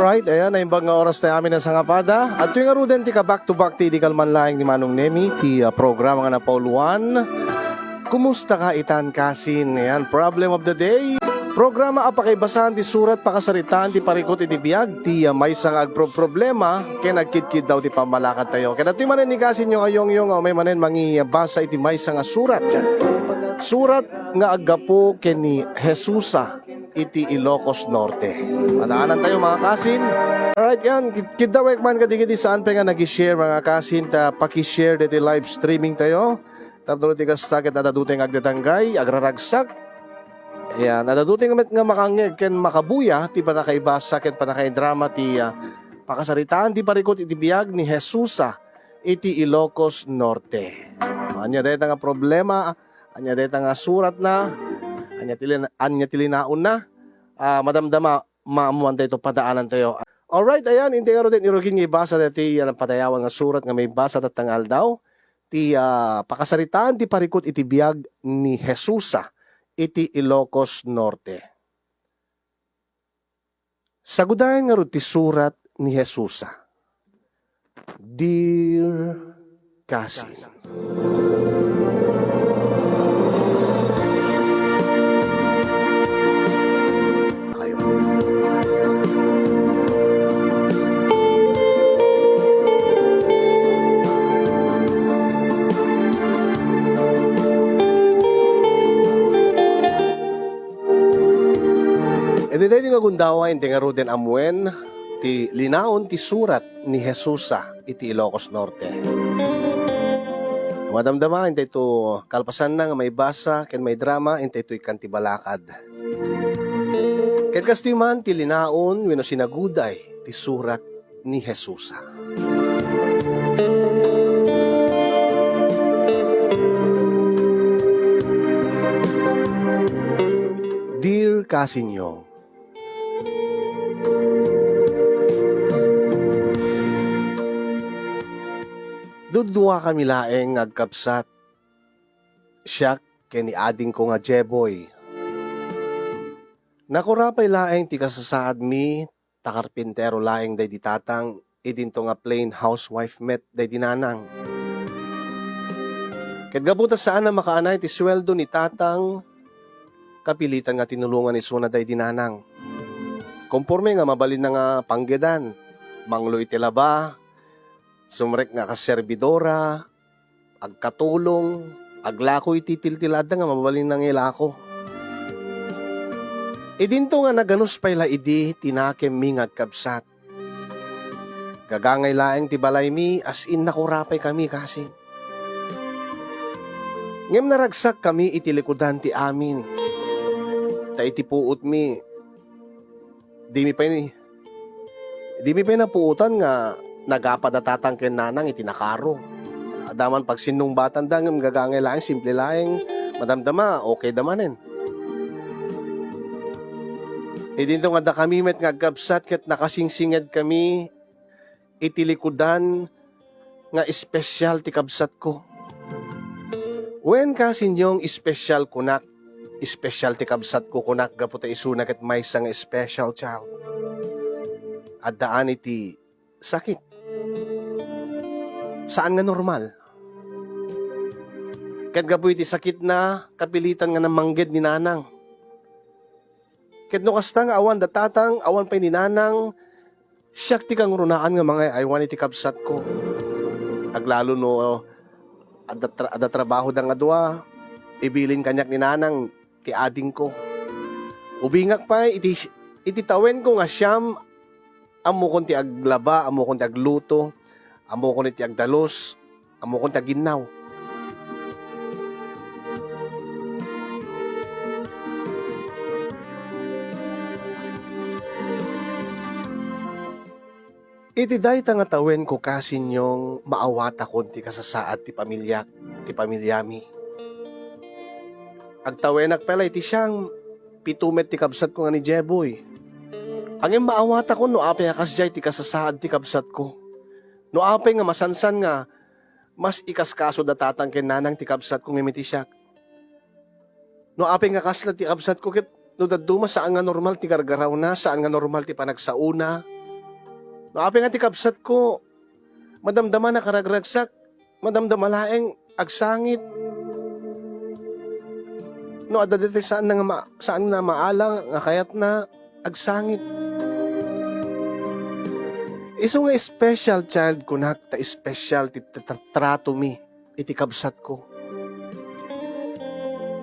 Alright, ayan, naimbag nga oras na amin ng sangapada. At tuwing aruden, ti ka back-to-back ti di kalmanlaing ni Manong Nemi, ti programa nga na Paul 1. Kumusta ka itan kasin? Ayan, problem of the day. Programa apakaibasan ti surat pakasaritaan ti parikot iti biyag ti may sang problema kaya nagkidkid daw ti pamalakad tayo. Kaya natin manen ni kasin yung ayong may manen mangibasa iti may sang surat. Surat nga agapo ken ni Jesusa iti Ilocos Norte. Madaanan tayo mga kasin. Alright yan, kidawek man kadigidi saan pa nga nag-share mga kasin ta pakishare dito live streaming tayo. Tapos ti kasakit nadaduteng agdetanggay, agraragsak. Ayan, nadaduteng nga makangeg ken makabuya ti panakaibasa ken panakaidrama ti pakasaritaan ti parikot iti biyag ni Jesusa iti Ilocos Norte. Anya dayta nga problema, anya dayta nga surat na anya tilinaon na madamdama maamuan tayo padaanan tayo. Alright, ayan, hindi nga rin irugin nga ibasa dati padayawan nga surat nga may basa tatangal daw ti pakasaritaan ti parikot iti biyag ni Jesusa iti Ilocos Norte. Sagudayan nga rin ti surat ni Jesusa. Dear Cousin, hindi tayo nga gundawan, hindi nga ruden amuen, ti linaon ti surat ni Jesusa iti Ilocos Norte. Madamdama, hindi ito kalpasan na nga may basa, ken may drama, hindi ito ikan ti balakad. Ket kastiman ti linaon, wino sinaguday, ti surat ni Jesusa. Dear Kasinyo, dudwa kami laeng agkapsat. Siya ken ni ading ko nga Jeboy. Nakurapay laeng ti kasasaad mi, takarpintero laeng day ditatang, idinto nga plain housewife met day dinanang. Ket gabuta saan na makaanay ti sweldo ni tatang, kapilitan nga tinulungan ni suna day dinanang. Komporme nga mabalin na nga panggedan, mangloy ti laba, sumrek nga kaserbidora, agkatulong, aglako ititiltilada nga mabalin ng ilako. Idinto nga naganos pay la idi tinakem mi nga agkabsat. Gagangay laeng ti balay mi as in nakurapay kami kasi. Ngem naragsak kami itilikudan ti amin. Ta iti puot mi. Di mi pay napuutan nga nagapadatatan ken nanang itinakaro. Adaman pag sinong batan dangem gagangay laeng simple laeng madamdama okay damanen. Dito nga da kami met nga gabsat ket nakasingsinged kami itilikudan nga espesyal ti kabsat ko. Wen kasinyong espesyal kunak, espesyal ti kabsat ko kunak gapu ta isuna ket maysa nga special child. Addaan iti sakit. Saan nga normal? Ket gapu iti sakit na kapilitan nga namangged ni nanang. Ket no kasta nga awan datatang, awan pay ni nanang, siyak ti kang runaan nga mga aywan iti kabsat ko. Aglalo no, ada trabaho da nga dua, ibilin kanyak ni nanang, ti ading ko. Ubingak pa, iti tawen ko nga siyam, amo kon ti aglaba, amo kon ti agluto, amo kon ti agdalos, amo kon ti aginaw. Iti dayta nga tawen ko kasinyong maawata kon ti kasasaad ti pamilyami. Agtawenak pala iti siyang pitumet ti kabsat ko nga ni Jeboy. Angin maawata ko no apay akasjay ti kasasaad ti kabsat ko. No apay nga masansan nga mas ikaskaso datatang ken nanang ti kabsat ko ngimiti siyak. No apay nga kasla ti kabsat ko ket no daduma saan nga normal ti gargaraw na, saan nga normal ti panagsauna, No api nga ti kabsat ko, madamdama na karagragsak, madamdama laeng agsangit. No adadete saan na maalang nga kayat na agsangit. Iso nga special child ko na ta special ti trato mi iti kabsat ko.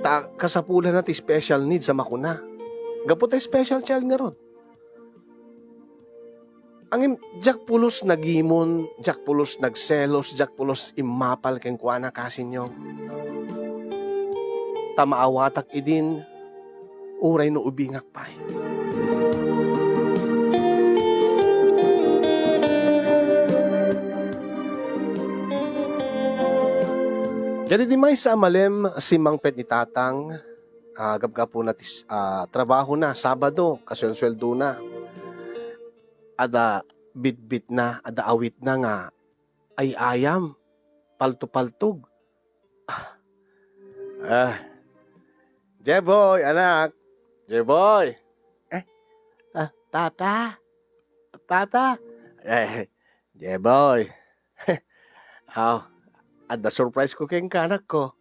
Ta kasapulan na ti special needs sa makuna. Gapo ta special child nga ron. Ang jak pulos nagimon, jak pulos nagselos, jak pulos imapal ken kuana kasinyo. Ta maawatak idin uray no ubingak pay. Jadi di may sa malem si Mangpet ni Tatang, gabgapo na trabaho na, Sabado, kasweldo na. Ada bit-bit na, ada awit na nga, ay ayam, palto-paltog. Jeboy, anak, Jeboy. Papa, Papa. Jeboy. Ada surprise ko keng kanak ko.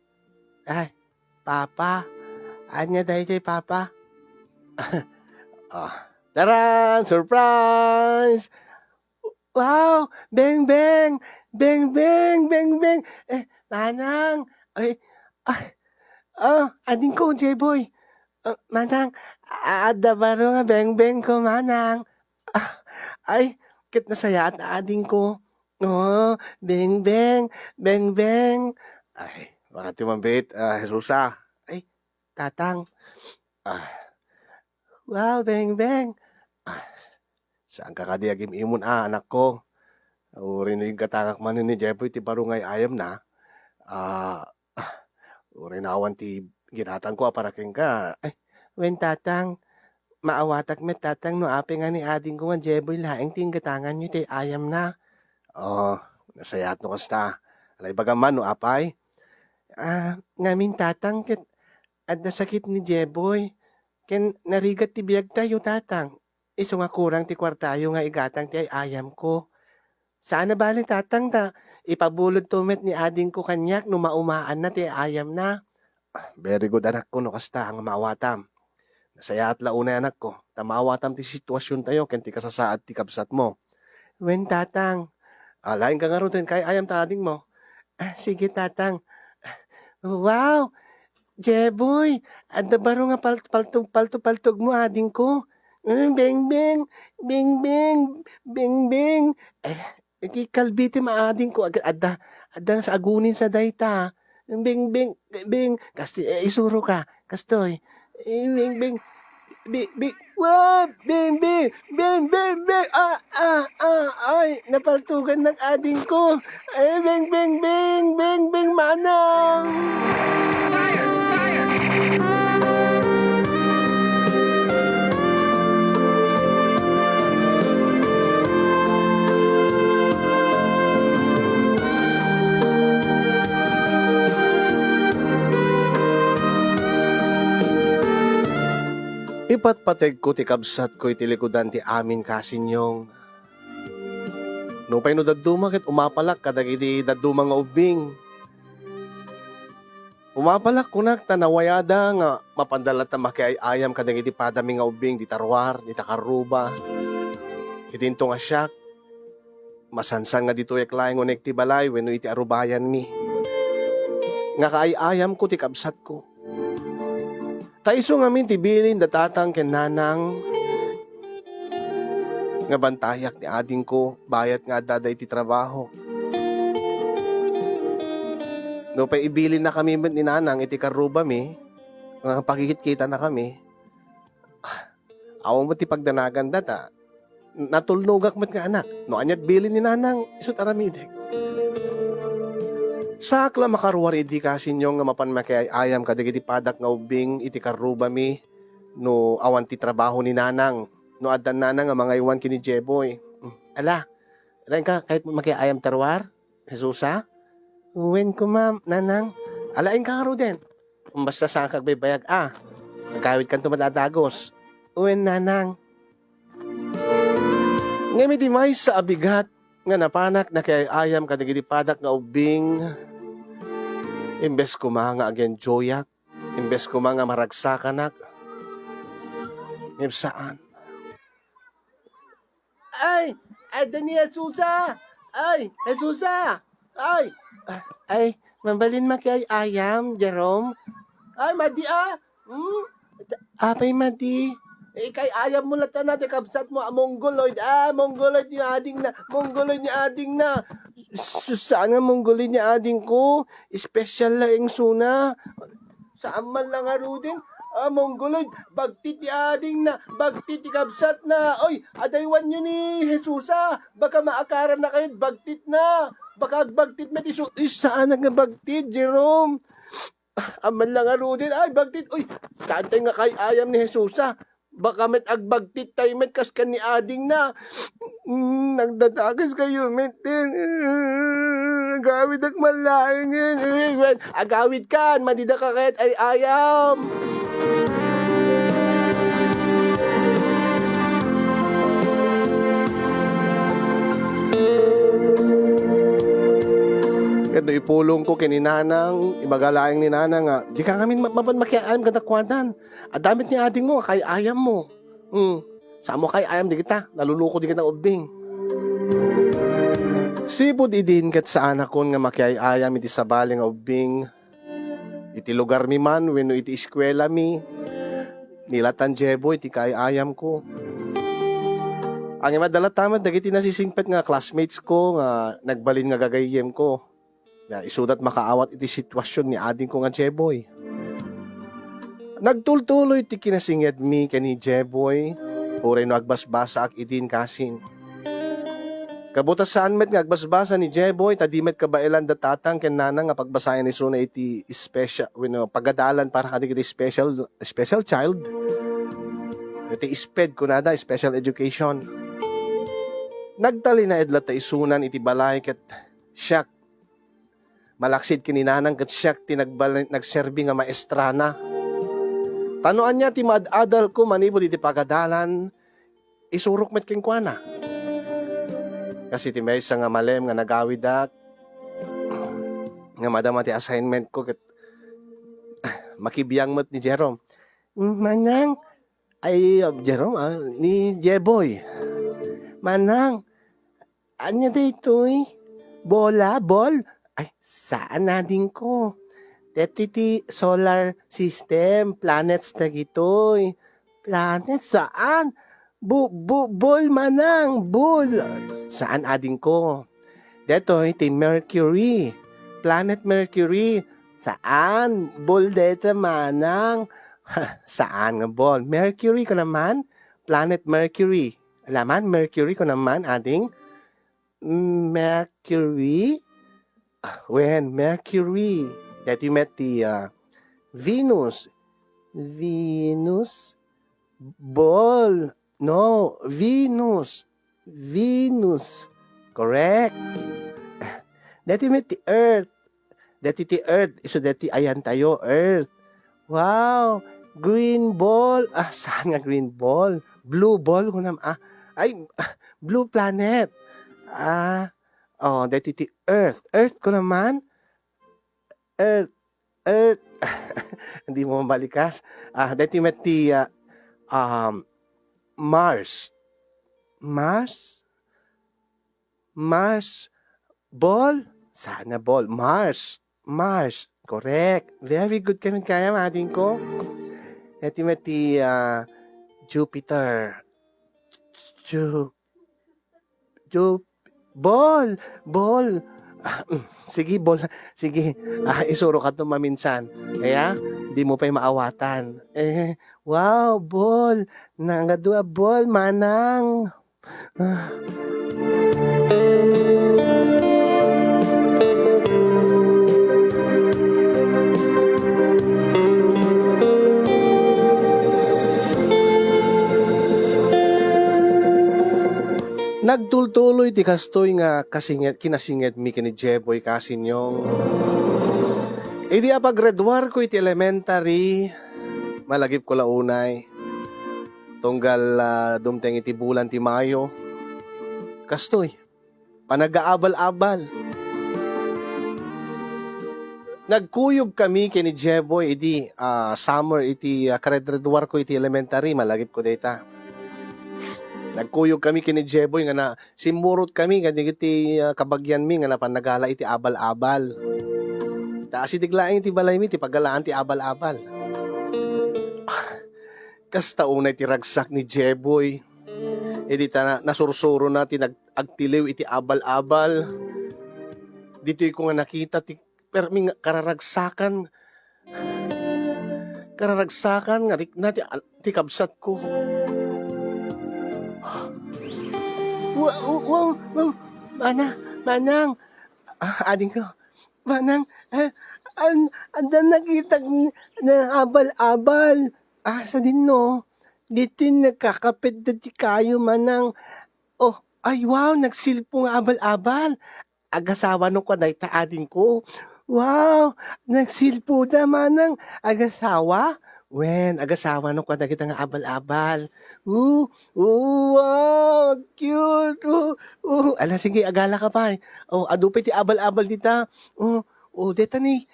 Papa. Anya dahil kay Papa. Taran! Surprise! Wow! Beng, beng! Beng, beng! Beng, beng! Manang! Ading ko, J-boy. Manang, ada baro nga beng, beng ko, manang. Kit nasaya at ading ko. Oh, beng, beng, beng, beng. Mga timambit, Jesusa. Tatang. Wow, beng, beng. Saan ka kadiyagim imun, anak ko? Uri na yung katangak man ni Jeboy, ti barungay ayam na. Uri na awan ti ginatang ko, aparaking ka. Wen tatang, maawatak met tatang, no ape nga ni ading ko nga Jeboy, laing ting gatangan nyo, ti ayam na. Nasayat no kasta. Alay bagaman no apay. Ngamin tatang ket at nasakit ni Jeboy. Ken narigat ti biyag tayo tatang. Iso nga kurang ti kwartayo nga igatang ti ayam ko. Saan na bali tatang ta? Ipabulod tumet ni ading ko kanyak no maumaan na ti ayam na. Very good anak ko no kasta ang maawatam. Nasayat launay anak ko. Tamawatam ti sitwasyon tayo ken ti kasasaad ti kabsat mo. Wen tatang. Lain ka nga rin kay ayam tading mo. Sige tatang. Wow! Jeboy! Ada baro nga paltog mo ading ko. Beng beng! Beng beng! Beng beng! Kalbiti maading ko. Ada sa agunin sa dayta. Beng beng! Beng! Kasi isuro ka. Kastoy. Beng beng! Wow! Bing, bing! Bing, bing, bing! Ay! Napaltugan ng ading ko! Ay, bing, bing, bing! Bing, bing, manang! Ipatpateg ko ti kabsat ko itilikudan ti amin kasinyong. Nupay no daduma ket umapalak kadag iti daduma nga ubing. Umapalak kunak tanawayada nga mapandalat na makiayam kadag iti padami nga ubing di tarwar, di takaruba. Itinto nga siyak. Masansang nga dito eklaeng unek ti balay wenno iti arubayan mi. Nga kaayayam ko ti kabsat ko. Taiso nga min tibilin datatang ken nanang nga bantayak ni ading ko bayat nga daday ti trabaho. No pa ibilin na kami ni nanang iti karuba mi nga pakikit-kita na kami. Awan mo ti pagdanagan data. Natulnogak met nga anak. No anyat bilin ni nanang isut aramidek. Sakla makaruwar iti kasinyo nga mapanmakay ayam kadagiti padak nga ubing iti karuba mi no awan ti trabaho ni nanang no addan nanang nga mga iwan kini Jeboy. Ala, ren ka kahit makiayam tarwar? Jesusa? Uwen ko ma'am, nanang. Alain ka nga ro din. Basta saan kagbaybayag nagkawit kan tumadadagos. Uwen nanang. Ngayon di may sa abigat nga napanak na kay ayam kadagiti padak nga ubing imbes ko mga again joyak, imbes ko mga maragsakanak, ngayon saan? Ay! Ada ni Jesusa! Ay! Jesusa! Ay! Ay! Mambalin makay ayam, Jerome? Ay, madi ah! Hmm? Apay madi? Kay ayam mo lata na, kabsat mo, mongoloid. Mongoloid ni ading na. Mongoloid ni ading na. Saan nga mongoloid ni ading ko? Special la yung suna. Saan man lang arudin? Mongoloid, bagtit ni ading na. Bagtit ni kabsat na. Oy, adaywan nyo ni Jesusa. Baka maakaran na kayo, bagtit na. Baka bagtit na. Saan nga bagtit, Jerome? Aman lang arudin. Ay, bagtit. Uy, tantay nga kay ayam ni Jesusa. Baka met agbagtit tayo met kas ka ni ading na. Nagdatagas kayo met. Agawid ak malaing. Agawid kan, madida ka kahit ay ayam. Kaya ipulong ko kininanang, ibagalaing ni nanang nga, di ka kami mapan makiayam katakwadan. At damit ni ading mo, kay ayam mo. Saan mo kay ayam di kita, naluluko di kita ubing. Sipod idin kat sa anak ko nga makiayam iti sabali nga ubing. Iti lugar mi man, wenno iti eskwela mi. Nilatan jebo iti kay ayam ko. Ang imadala tamad, dagiti nasisingpet nga classmates ko nga nagbalin nga gagayem ko. Isudat makaawat iti sitwasyon ni ading ko nga Jeboy. Nagtultuloy ti kinasinged mi kani Jeboy, uray no agbasbasa ak idin kasin. Kabutas saan met nga agbasbasa ni Jeboy, tadimet kabailan datatang ken nanang nga pagbasayan ni suna iti special, pagadalan para kadigiti special child. Iti SPED kunada, special education. Nagtali na edlat ta isunan iti balay ket siyak malaksid kininanang kat siya nagserbi nga maestrana. Tanuan niya ti madadal ko manibod iti pagadalan, isurok met kengkwana. Kasi ti may nga malem nga nagawid ak, nga madama ti assignment ko kat makibiyang met ni Jerome. Manang, ay Jerome, ni Jeboy. Manang, anya dito'y? Bola, ball? Ay, saan natin ko? Ti solar system, planets na gitoy. Planet, saan? Ball manang, ball. Saan ading ko? Detoy, ti Mercury. Planet Mercury. Saan? Ball dito manang. Saan nga ball? Mercury ko naman. Planet Mercury. Alaman, Mercury ko naman ading. Mercury? When Mercury, that you met the Venus, ball, no, Venus, correct. That you met the Earth, so that ayan tayo, Earth. Wow, green ball, saan nga green ball? Blue ball ko naman, blue planet, that iti Earth. Earth ko naman. Earth. Hindi mo mabalikas. That you met the Mars. Ball? Sana ball. Mars. Correct. Very good kami kaya mading ko. That you met the Jupiter. Ball. Sige, ball. Sige, isuro ka to maminsan. Kaya, di mo pa'y maawatan. Wow, ball. Nangadua, ball, manang. Nagtultuloy ti kastoy nga kinasingit mi kini Jeboy kasinyong. Idi apaggraduar ko iti elementary, malagip ko launay. Tunggal dumteng iti bulan ti Mayo. kastoy, panag-aabal-abal. Nagkuyog kami kini Jeboy iti summer iti karedreduar ko iti elementary malagip ko data. Nagkuyog kami kini Jeboy nga na simurot kami nga iti kabagyan mi nga na panagala iti abal-abal. Taas iti glaing iti balay mi iti pagalaan ti abal-abal. Kasta unay ti ragsak ni Jeboy. Iti nasursuro na agtiliw iti abal-abal. Dito'y ko nga nakita ti perming kararagsakan nga ti kabsat ko. Wow, manang, ading ko, manang, anda nakita na abal-abal. Sa din no, dito nagkakapit dati kayo, manang. Oh, ay wow, nagsilpo nga abal-abal. Agasawa no kwa dahi taadin ko. Wow, nagsilpo da manang agasawa. Wen, agasawa no kwa dahi kita nga abal-abal. Wow, cute. Ala, sige, agala ka pa. Adupay ti abal-abal dita. Deta ni.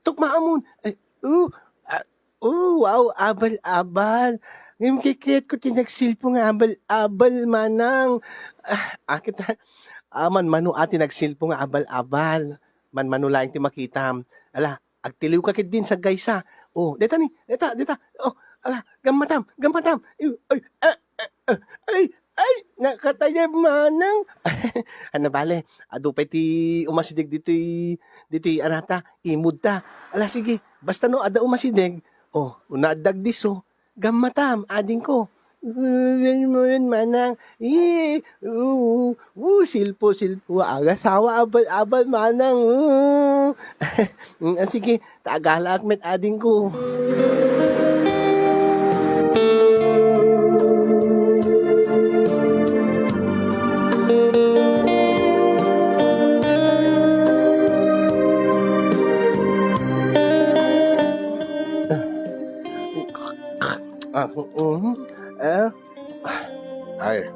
Tukmaamon. Wow, abal-abal. Ngayon kikit ko tinagsilpo nga abal-abal manang. Akit manu ati nagsilpo nga abal-abal. Manu laing ti makita. Ala, agtiliw ka kit din sa gaysa. Deta. Ala, gamatam. Ay, nakatayab manang. Ano bale, adupay ti umasidig dito anata, imud ta. Ala, sige, basta no, ada umasidig. Unadag diso, gamatam, ading ko. Manang, silpo, agasawa, abal, manang. Sige, tagala akmet ading ko. Ay,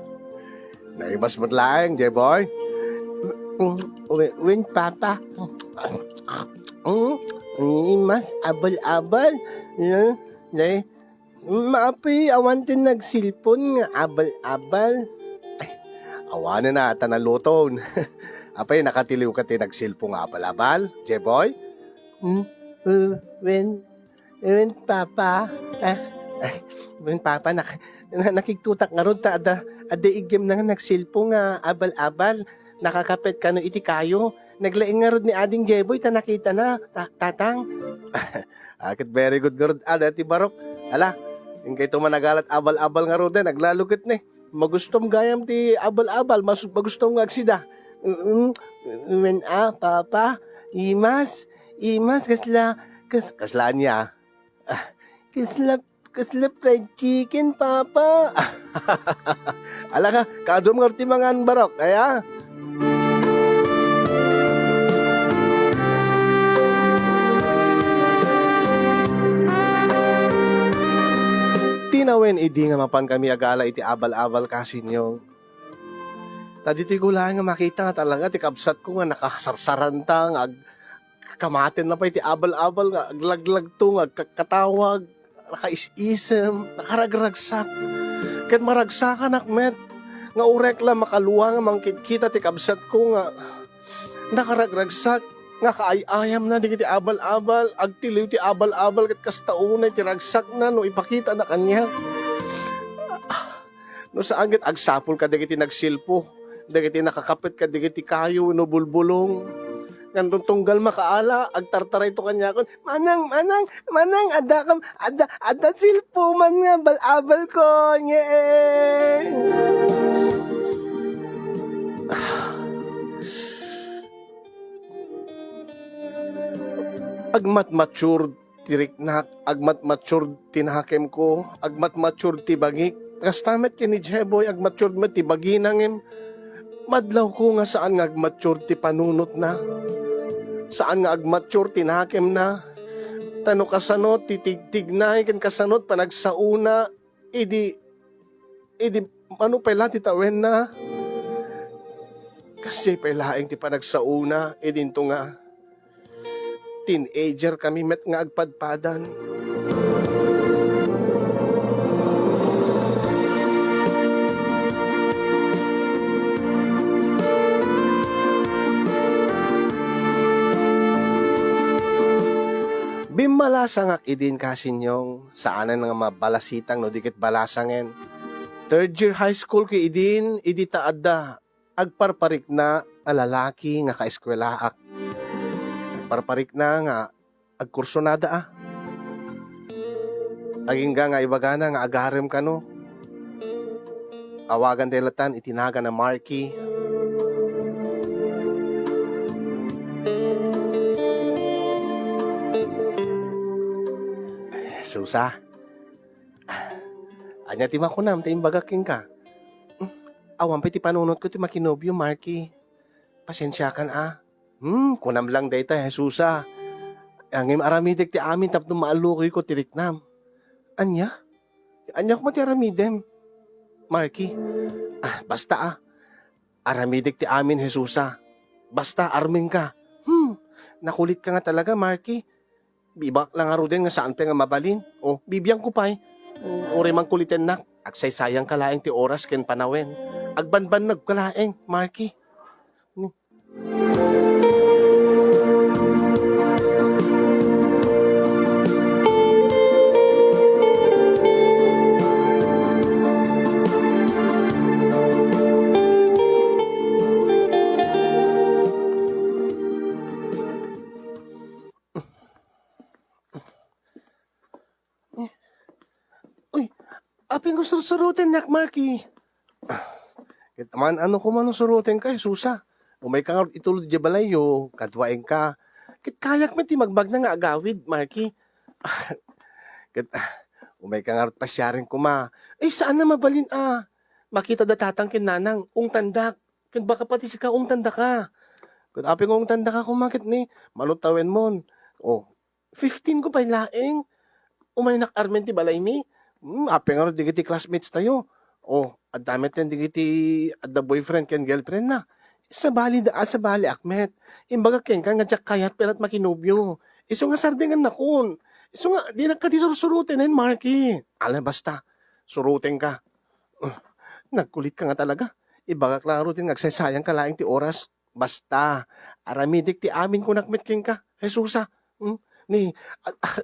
naibas mo't laing, Jeboy. Win, papa. Mas abal-abal. Maapi, awan din nagsilpon nga abal-abal. Ay, awan na tanaluton. Apay, nakatiliw ka ti nagsilpo nga abal-abal, Jeboy? Win, papa. Win, papa, nakiktutak nga ron ta ada igem na nga nagsilpo nga abal-abal. Nakakapit ka no iti kayo. Naglaing nga ron ni ading Jeboy ta nakita na tatang. Akit very good nga ron ti Barok. Ala, yung kayo managalat abal-abal nga ron din naglalukit ni. Magustom gayam ti abal-abal magustom nga agsida. When papa imas kasla niya. Kasla fried chicken, papa. Ala ka, kadum nga ti mga Barok, kaya? Tinawen, idi nga mapan kami agala iti abal-abal kasinyo. Taditi ko lang nga makita nga talaga, ti kabsat ko nga nakasarsarantang, kamatin na pa iti abal-abal nga, aglaglag to nga, katawag, nakaisisem, nakaragragsak. Ket maragsakan akmet, nga urek lang makaluwa nga mangkit-kita ti kabsat ko nga, nakaragragsak, nga kaayayam na di ti abal-abal, agtiliw ti abal-abal ket kastaunay ti ragsak na no ipakita na kanya. No sa agit agsapol ka dagiti nagsilpo, dagiti nakakapit ka dagiti kayo no bulbulong. Ngandong tunggal makaala, agtartaray to kanya kon, manang, ada silpo man nga, balabal ko, nye. Agmat-mature tiriknak, agmat-mature tinahakem ko, agmat-mature tibagik, kastamet kini Jeboy, agmature met tibaginangem, madlaw ko nga saan nga agmature ti panunot na. Saan nga agmature tinakem na. Tano kasanot, titigtignay, kan kasanot, panagsauna, idi, ano pala titawen na. Kasi pailaing ti panagsauna, edinto nga. Teenager kami met nga agpadpadan. Bimalasangak idin kasinyong saanan nga mabalasitang no dikit balasangen. Third year high school ki idin, idi taadda. Agparparik na alalaki nga kaeskwelaak. Parparik na nga agkursonada Agingga nga ibagana nga agarem ka no. Awagan delatan itinaga na Marky. Susa. Anya ti makunam ti imbagaking ka. Awan pa ti panunot ko ti makinobyo, Marky. Pasensya kan kunam lang dayta, Jesusa. Angim aramidik ti amin tapno maalukoy ko ti riknam. Anya? Anya ko mati aramidem. Marky. Basta aramidik ti amin, Jesusa. Basta armin ka. Nakulit ka nga talaga, Marky. Bibak lang aro din nga saan pa nga mabalin. Bibiyang ko pa'y. Uri mang kulitin nak. Agsay sayang kalaeng ti oras ken panawen. Agbanban nagkalaeng, Marky. Aping ko surutin nak, Marky. Man, ano ko man surutin ka, Susa. Umay ka nga itulod di balayo, kadwaing ka. Kit kayak man ti magbag na nga agawid, Marky. Umay ka nga pasyarin ko ma. Saan na mabalin Makita datatang kinanang, tandak. Kin baka pati si ka tanda ka. Kit aping tanda ka kumakit ni, malutawen mon. 15 ko pa'y laeng. Umay nakarmen ti balay mi. Apeng nga digiti classmates tayo. At damit yan digiti at the boyfriend ken girlfriend na. Sa bali akmet. Imbaga ken ka nga jak kayat pelat makinubyo. Iso nga sardingan na kun. Iso nga di nagkati surutin Marky. Basta surutin ka. Nagkulit ka nga talaga. Ibaga klaro din nagsasayang ka laing ti oras. Basta aramidik ti amin ko nakmet ken ka. Jesusa. Ni,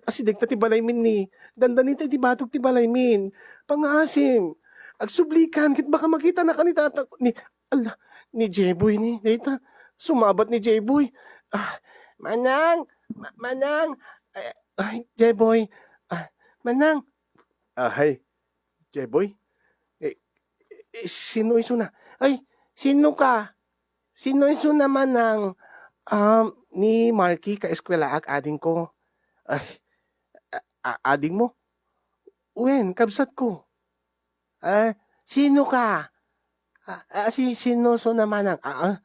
asidik na ti balaymin ni. Dandanin tayo ti batog ti balaymin. Pangasim. Agsublikan, kit baka makita na kanita ni J-Boy ni. Dita, sumabat ni J-Boy. Manang! Manang! J-Boy. Manang! Hay, J-Boy? Sino iso na? Sino ka? Sino iso na Manang? Ni Marky ka-eskwelaak ading ko. Ading mo? Uwen, kabsat ko. Sino ka? Sino so naman ang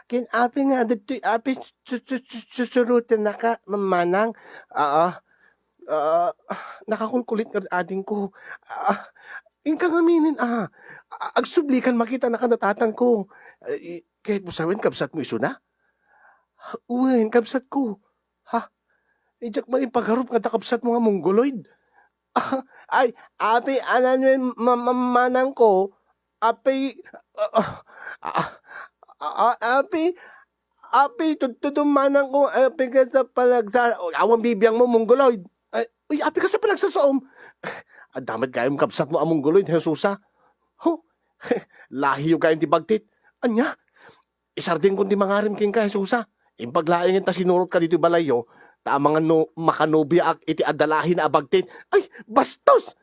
kinapi nga dito api susurutin na ka mamanang nakakulkulit nga ading ko. Inka ngaminin agsublikan makita na kanatatang ko. Kahit mo sawin kabsat mo iso na? Uwen, kabsat ko. Ijak man ipagharup nga takabsat mo nga mongoloid. Api, anan mamanang ko, api, tutumanang ko, api ka sa awang bibiyang mo, mongoloid. Api ka sa palagsasoom. Damat gayong kapsat mo ang mongoloid, Jesusa. Lahi yung gayong tibagtit. Anya, isarding kung di mangarim king ka, Jesusa. Impaglaingin ta sinurot ka dito balayo, tamang makanobya ak iti adalahin na abagtit. Bastos!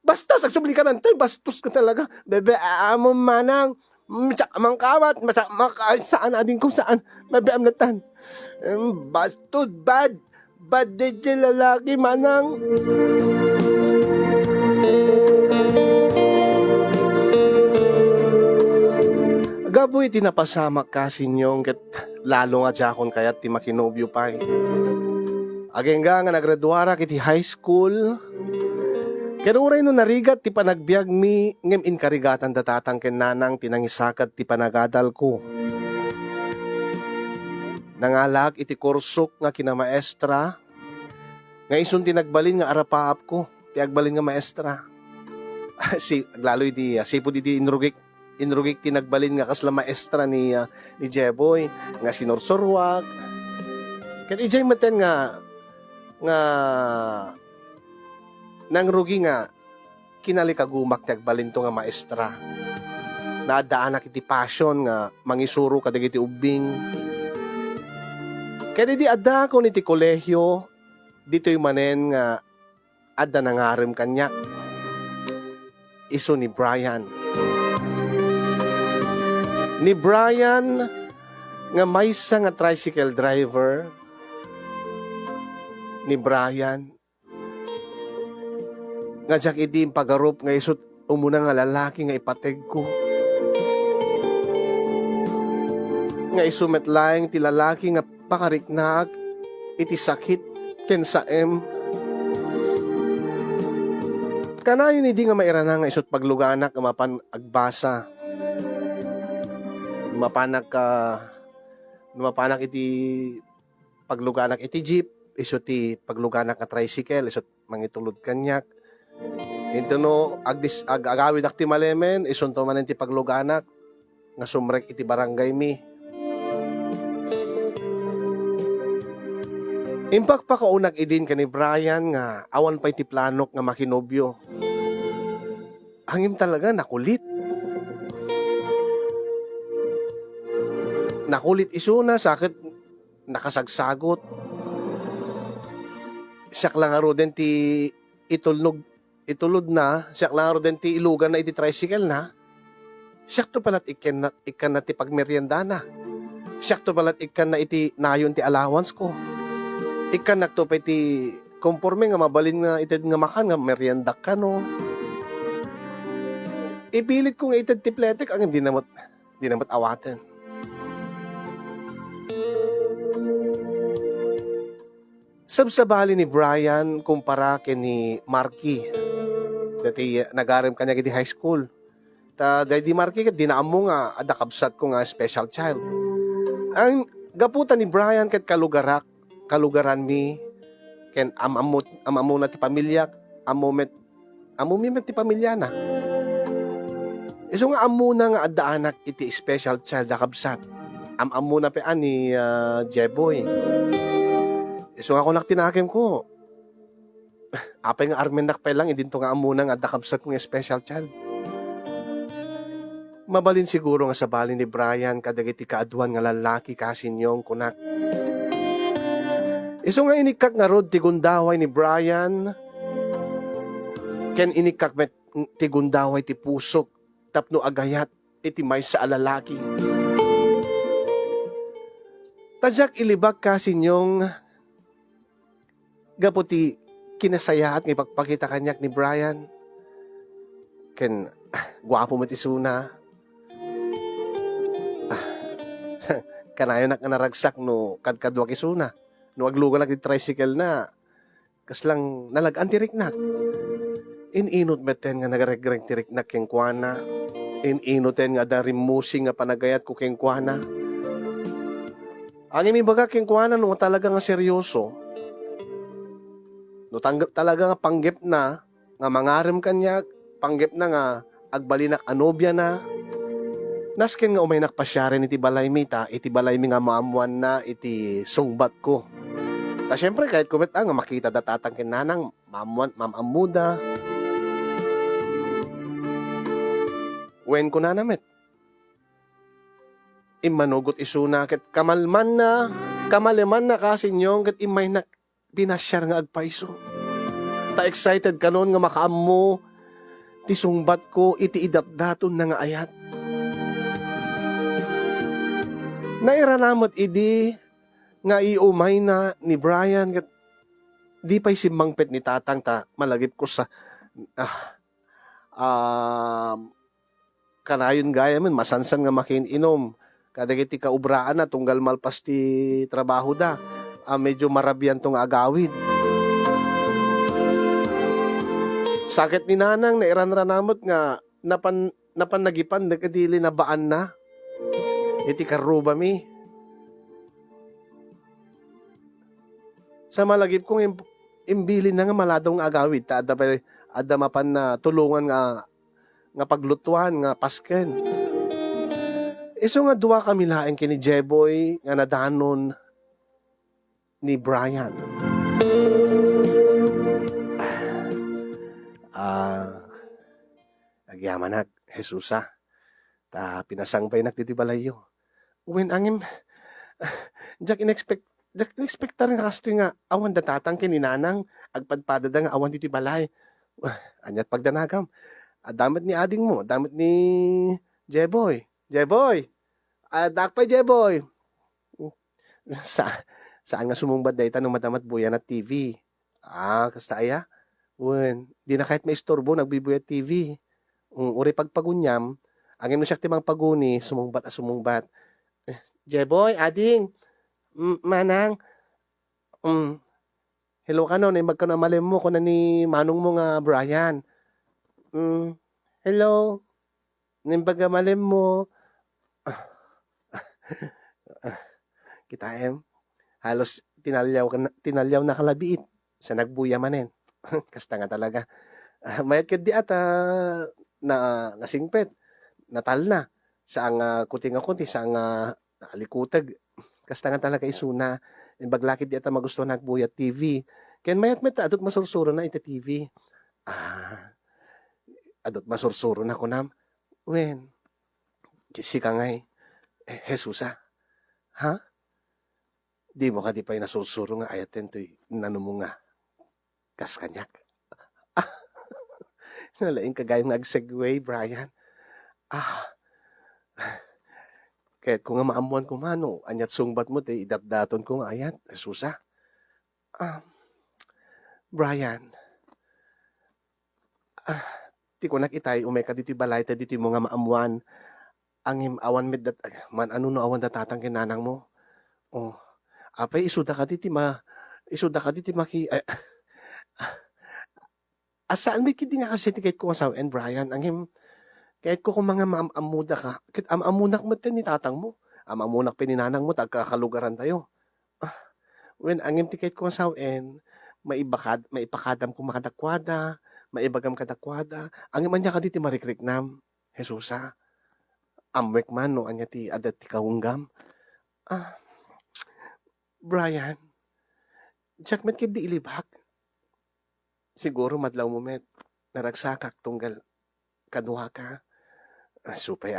Bastos! Agsubli ka man to, bastos ka talaga. Bebe, amon manang, mangkawat, saan ading kung saan, bebe amnatan. Bastos, bad. Bad din si lalaki, manang. Gaboy tinapasamak ka sinyong ket lalo nga jakon kayat ti makinobyo pa'y. Agengga nga nagraduara kiti high school. Kanuray no narigat ti panagbiag mi ngem inkarigatan datatang ken nanang tinangisakat ti panagadal ko. Nangalag iti kursok nga kina maestra nga isun tinagbalin nga arapaap ko ti agbalin nga maestra. Lalo iti sipo di inrugik tinagbalin nga kasla maestra ni Jeboy nga sinursurwak. Ket ijay maten nga nang rugi nga kinalikagumak ti agbalin to nga maestra. Naadaanak iti passion nga mangisuro kadagiti ubing. Kaya di adda ko iti kolehyo dito'y manen nga adda nangarim kanyak. Iso ni Brian. Ni Brian nga maysa nga tricycle driver. Ni Brian nga jak idi pagarup nga isut umuna nga lalaki nga ipateg ko. Nga isumet laeng ti lalaki nga pakariknak iti sakit ken saem. Kanayon idi nga mairana nga isut pagluganak nga mapan agbasa. Mapanak iti pagluganak iti jeep, isut ti pagluganak nga tricycle, isut mangitulod kanyak. Ito no, agawid ak ti malemen, isunto man ti pagluganak, nga sumrek iti barangay mi. Impak pa kaunag idin ka ni Brian nga awan pa iti planok nga makinobyo. Hangim talaga nakulit. Nakulit isuna, sakit nakasagsagot. Siyak lang aro din ti itulod na, siyak lang aro din ti ilugan na iti tricycle na. Siyak to palat ikan na ti pagmeryenda na. Siyak to palat ikan na iti nayon ti allowance ko. Ikan nakto pa iti konforme nga mabalin nga ited nga makan nga merienda ka no. Ipilit ko nga ited ti pletek ang di namot awaten. Sabsabali ni Brian kumpara ken ni Marky. Dati nagarim kanya iti high school. Dahil di Marky ket dinaammo nga adakabsat ko nga special child. Ang gaputan ni Brian ket kalugaran mi ken amamu na ti pamilya, amumet ti pamilya na. Iso nga amuna nga addaanak iti special child dakabsat. Amuna pa ani Jeboy. So ako tinakim ko. Apay nga armenak pa lang, idin to nga amuna nga dakabsat ko nga special child. Mabalin siguro nga sa balin ni Brian kadagiti kaaduan nga lalaki kasinyong kunak. Iso nga inikak nga rod ti gundaway ni Brian. Ken inikak met ti gundaway ti pusok tapno agayat iti may sa alalaki. Tadyak ilibak kasinyong gaputi kinasaya at ipagpakita kanyak ni Brian. Ken, gwapo mo tisuna. Kanayon na naragsak no kadkadwa kisuna. No aglugan na tricycle na. Kaslang nalagan tiriknak. Ininot meten nga nagaregreng tiriknak keng kuana. Ininoten nga da rimusing nga panagayat ko keng kuana. Ang imibaga keng kuana no talaga nga seryoso. No tanggap talaga nga panggep na nga mangarim kanya, panggep na nga agbalinak anobya na. Nasken nga umay nakpasyarin iti balay mi iti balay mi nga maamuan na iti sungbat ko. Ta syempre kahit kumit nga makita datatang kinanang mamamuda. Wen ko na namit. Imanugot isuna ket kamaleman na kasinyong ket imay na pinasyar nga agpaiso. Ta excited kanon nga makaammo ti sungbat ko iti idapdaton na nga ayat. Nairanamot idi nga iumay na ni Brian ket di pa'y simbangpet ni tatang ta malagip ko sa kanayon gaya man masansan nga makininom kadagiti kaubraan na tunggal malpas ti trabaho da. Medyo marabian tong agawid. Sakit ni nanang na iranranamot nga napanagipan nagkadili na baan na. Iti karuba mi. Sa malagip kong imbilin na nga maladong agawid ta adda mapan na tulungan nga paglutuan nga pasken. Iso nga duwa kami laeng kini Jeboy nga nadanon ni Brian. Agyaman na, Jesusa. Ta pinasangpay nagtitibalayo. When angim, jak inexpect rin kasto nga awan datatang kininanang agpadpada da nga awan dito balay. Anyat pagdanagam. Damit ni ading mo, damit ni Jeboy. Jeboy! Dakpay Jeboy! Saan nga sumumbad day tanong madamat buyan at TV? Kasta aya? Di na kahit may istorbo, nagbibuyat TV. Uri pagpagunyam, angin mo siya timang paguni, sumungbat. Jeboy, ading, manang, hello ka no, magka na malim mo, kung na ni manong mo nga Brian. Hello, nimbaga malim mo. Kita halos tinalyaw na kalabiit sa nagbuya manen. Kasta nga talaga. Mayat ka di ata nasingpet, natal na. Saang kuting ako, saang nakalikutag. Kasta nga talaga isuna. Baglakid di ata magusto nagbuya TV. Kaya mayat meta, adot masursuro na ita TV. Adot masursuro na ko nam. Si ka ngay, Jesusa. Ha? Di mo ka di pa yung nasursuro nga ayaten to'y nanumo nga. Kas kanyak. Nalaing kagayang nag-segue, Brian. Kahit kung nga maamuan ko mano, anyat sungbat mo, idapdaton ko nga ayat, Jesusa. Brian. Ti ko nakitay, umeka dito balay, dito mo nga maamuan. Angim awan med man ano no awan datatang kinanang mo. Apay isuda ka diti maki asaan may kiti nga kasi kahit ko sa and Brian angim kahit ko kung mga maamuda ka kit amunak mo ni tatang mo amunak pininanang mo tagkakalugaran tayo. When angim tikait ko sa and maipakadam ko makadakwada maibagam kadakwada angim anya ka diti marikriknam Jesusa. Amwek man no anya ti adat ti kaunggam. Brian, jakmet kid di ilibak. Siguro madlaw mo met naragsakak tunggal kadwa ka. Supay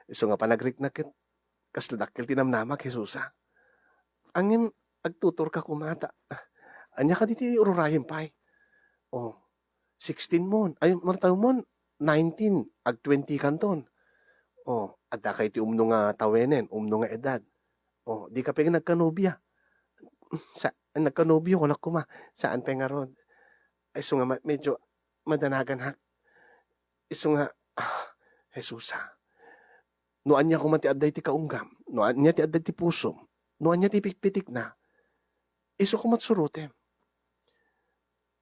Iso nga panagrik na kit kasladakkel tinamnamak Jesusa. Angin agtutor ka kumata. Anya ka diti ururayem pay. 16 mon. Ay martaw mon 19 ag 20 kanton. Adda kay ti umno nga tawenen, umno nga edad. Di ka pa nagkanobya. Nagkanobyo ko nakuma. Saan pa nga rod? Iso nga medyo madanagan ha. Iso nga, Jesusa. Noan niya kumati adday ti kaunggam. Noan niya ti adday ti pusom. Noan niya ti pikpitik na. Iso kumatsurutem.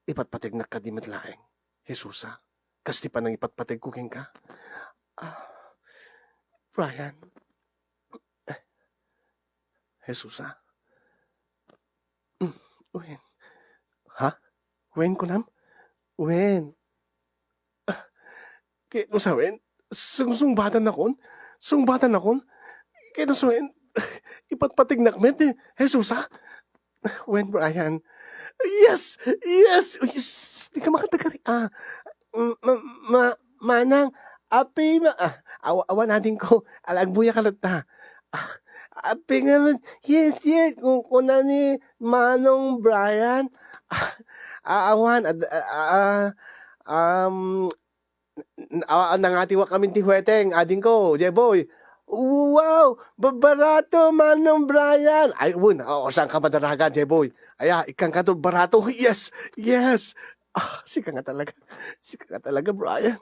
Ipatpatig na ka di matlaeng. Jesusa. Kasti pa nang ipatpatig kuking ka. Brian. Jesusa. Wen. Ha? Wen ko nam? Wen. Kaya no sa wen? Sungbatan na kon? Sungbatan na kon? Kaya no sa wen? Ipatpatig na kmet eh. Jesusa. Wen, Brian. Yes! Yes! Di ka makatagari. Manang, api awan natin ko alagbuya kalata. Api nga yes kung na ni Manong Brian awan nangatiwa kami ti huweteng ading ko Jeboy. Wow! Barato Manong Brian. Ay saan ka madaraga Jeboy? Ikang katog barato. Yes! Yes! Sika nga talaga, Brian.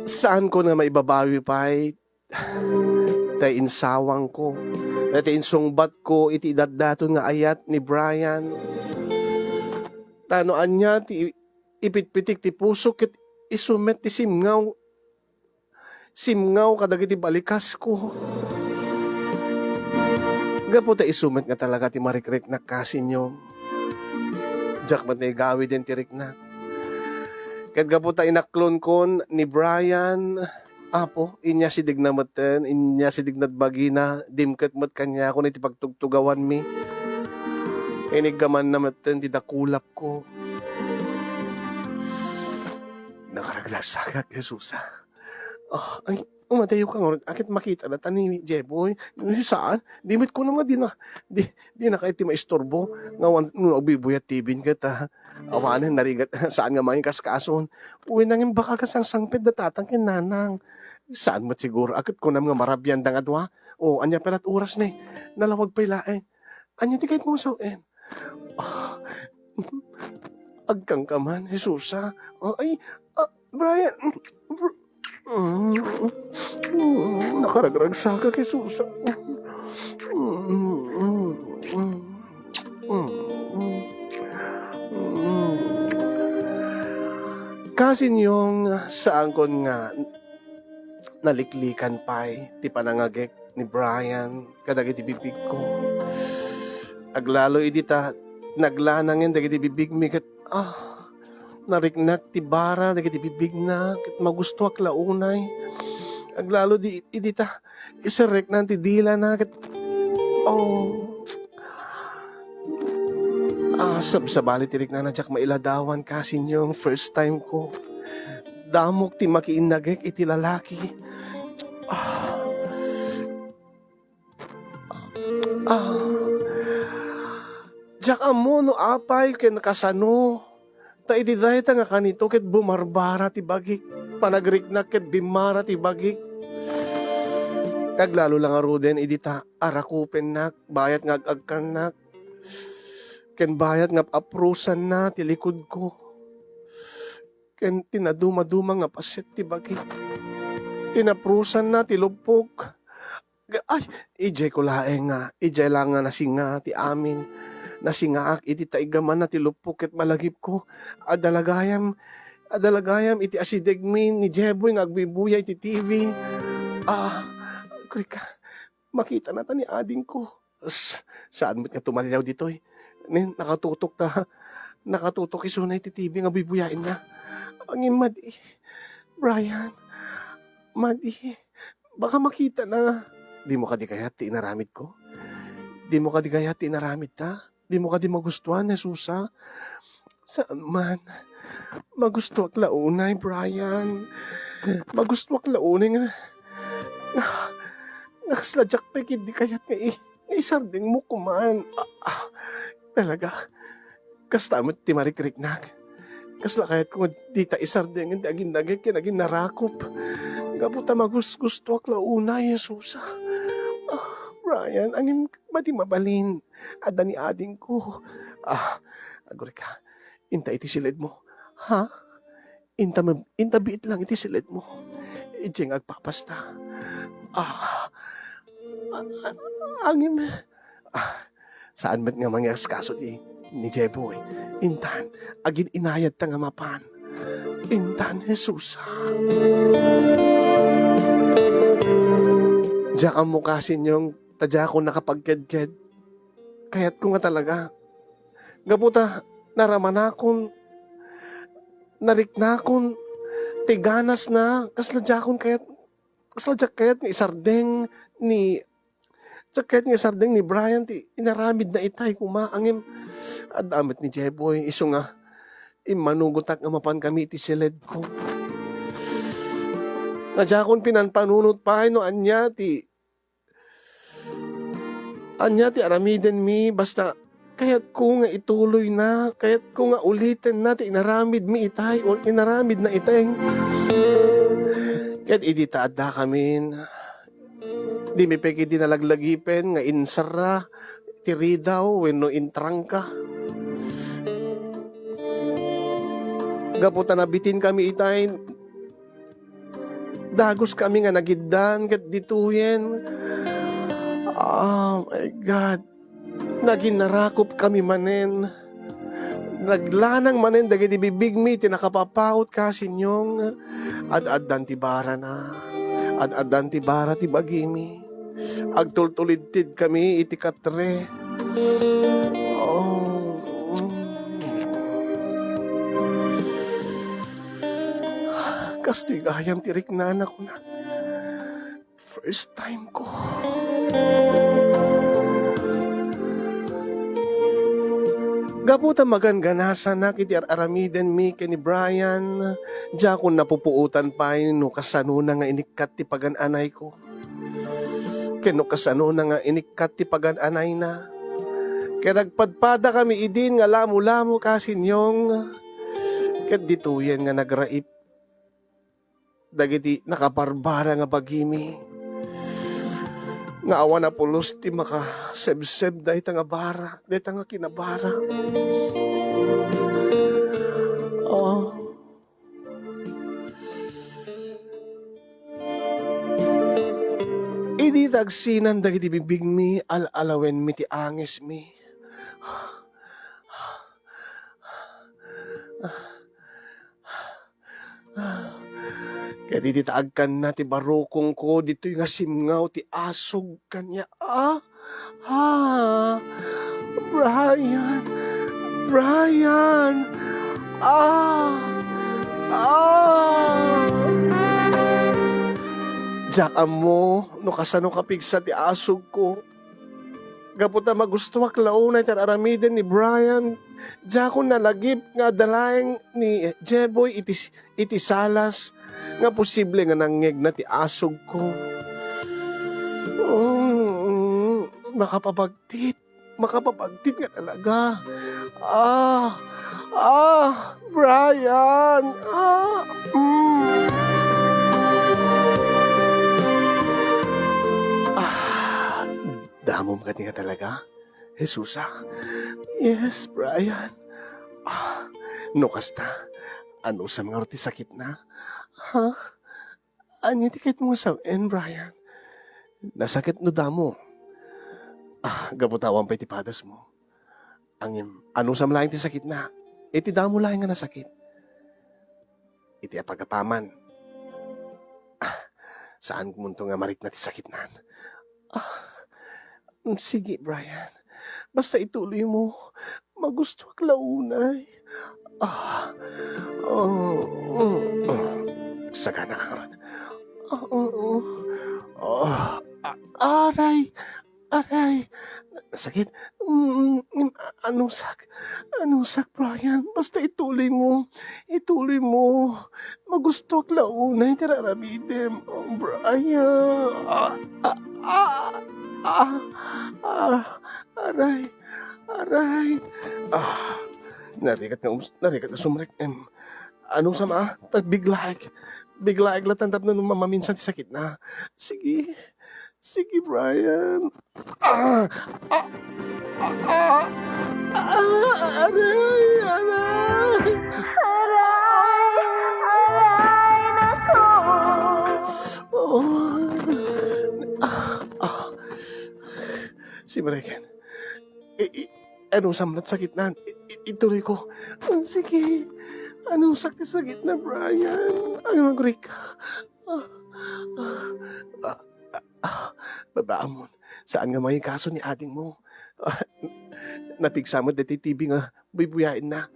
Saan ko na maibabawi pa tay insawang ko Iti insungbat ko iti idaddaton nga ayat ni Brian. Tanoan niya ti ipitpitik ti puso ket isumet ti simngaw. Simngaw kadagiti balikas ko. Gapo ta isumet nga talaga ti marikrik na kasinyo. Jack mat na igawi din ti rikna. Ket gapo ta inaklon kon ni Brian. Apo, inya si dignamaten, inya si dignat bagina, dimket mat kanya ko iti pagtugtugawan mi. Inigaman na maten ti dakulap ko. Nakaraglasak Jesus. Oh, ay, umatayo ka nga. Akit makita na tani Jeboy. Saan? Dimit ko naman di na kahit ti maistorbo. Ngawan, nung nagbibuyat tibin kita. Awanan, narigat. Saan nga mga kaskason? Uwi nangin baka kasang sangpid na tatangkin nanang. Saan mat siguro? Akit ko naman nga marabyan dang adwa. O, anya pelat oras ni. Nalawag pa ilaeng. Anya ti kahit mo sawin. Oh, agkang kaman, Jesusa. Oh, ay, Brian. Nakaragragsa ka, Jesusa. Kasi niyong saan kon nga naliklikan pa'y ti panangagek ni Brian kadagiti bibig ko. Aglalo idita naglanangin dagiti bibig mi ket nariknak ti bara dagiti bibig na ket magusto ak launay. Aglalo di idita isarek na ti dila na ket sabsabali tirik na nadyak mailadawan kasi yung first time ko. Damok ti makiinagek iti lalaki. Diyak amo no apay ken kasano. Ta iti dayta nga kanito ket bumarbara ti bagik. Panagriknak ket bimara ti bagik. Kaglalo lang aruden idita arakupen nak bayat nga agkan nak. Ken bayat nga aprusan na ti likod ko. Ken tinaduma-duma nga paset ti bagik. Tinaprusan na ti lupok. Ay, ijay ko laeng nga. Ijay lang nga nasinga ti amin. Nasingaak iti taigaman na ti lupok ket malagip ko. Adalagayam iti asidegmin ni Jeboy nga agbibuyay ti TV. Krika, makita na ta ni ading ko. Saan mo't nga tumalyaw ditoy? Nakatutok isunay ti TV nga bibuyain na. Ang madi, Brian, madi, baka makita na. Di mo ka di kaya ti inaramid ko? Di mo ka di kaya ti inaramid ta? Di mo ka di magustuhan, Jesusa? Saan man? Magusto ak launay, Brian. Magusto ak launay nga. Nakasladyak pekid di kaya't nga isarding mo kuman. Talaga. Kasta mo ti marikriknak. Kasla kayat kung di ta isarding hindi agin nagit kinagin narakop. Gabuta magusto ak launay, Jesusa. Brian, angin ba di mabalin? Ada ni ading ko. Agore ka. Inta iti silid mo. Ha? Inta biit lang iti silid mo. Ijeng agpapasta. Angin. Saan ba't nga mga kaso ni Jeboy? Intan, agin inayad ta nga mapan. Intan, Jesus. Diyak ang mukasin yung tadya ko nakapagked-ked. Kaya't ko nga talaga. Gaputa, naraman akong, nariknakon, tiganas na, kasladjakon kaya't nga isardeng ni Brian, ti inaramid na itay kumaangim. Adamit ni Jeboy, iso nga, imanugutak nga mapan kami iti silid ko. Nadjakon pinanpanunot pa, no, anya ti aramiden mi, basta kaya't ko nga ituloy na, kaya't ko nga ulitin na, ti inaramid mi itay, o inaramid na itay. Kaya't iditaada kamin, di mi peki dinalaglagipen, nga insara, tiri daw, wenno intrangka. Gaputa nabitin kami itay, dagos kami nga nagiddan, kat dituyen, Oh my God. Naging narakop kami manen. Naglanang manen dagiti bibig mi tinakapapaot kasinyong. Ad-addan ti bara na. Ad-addan ti bara ti bagimi. Agtultulid kami iti katre. Oh. Kastoy gayam ti riknana ko na. First time ko. Gaputa maganganasan na kiti aramiden mi ken ni Brian. Diya kung napupuutan pa no kasano na nga inikat ti pagan-anay ko. Ken no kasano na nga inikat ti pagan-anay na. Kaya nagpadpada kami idin nga lamo-lamo kasinyong. Ket dituyen nga nagraip. Dagiti nakaparbara nga bagimi. Nga awan na pulos ti maka seb-seb dahi nga bara, dahi nga kinabara. Oh. Idi tagsinan dagiti bibig mi, al-alawen mi ti angis mi. Kaya di taagkan na ti barukong ko, dito yung asimngaw ti asog kanya. Brian, Brian, Diyak mo, no kasano kapigsa ti asog ko. Gaputa magustuwak launay tar aramiden ni Brian. Diyak ko nalagip nga dalaeng ni Jeboy iti salas. Nga posible nga nangyeg na ti asog ko. Makapabagtit nga talaga. Brian. Damom ka nga talaga, Jesusa. Yes, Brian. No kasta, ano sa mga roti sakit na? Anya tikit mo sa Brian? Nasakit no damo. Gabutawan pa iti padas mo. Ano sa malaking ti sakit na? Iti damo lang nga nasakit. Iti apagapaman. Saan kumunto nga marit na ti sakit na? Sige, Brian. Basta ituloy mo. Magusto ak launay. Sagana ka ron. Aray. Sakit. Anusak, Brian. Basta ituloy mo. Magusto ak launay. Tiraramidem. Brian. Aray. Narikat na sumrek. Anong sama? Biglaig latantap na nung mamaminsan ti sakit na. Sige, Brian. Aray. Si Brecken. Anong samlat sakit na? Ituloy ko. Sige. Anong sakit na, Brian? Ano mag-break ka? Babaamon, saan nga may kaso ni ating mo? Napigsa mo dati TV nga, buy-buyain na.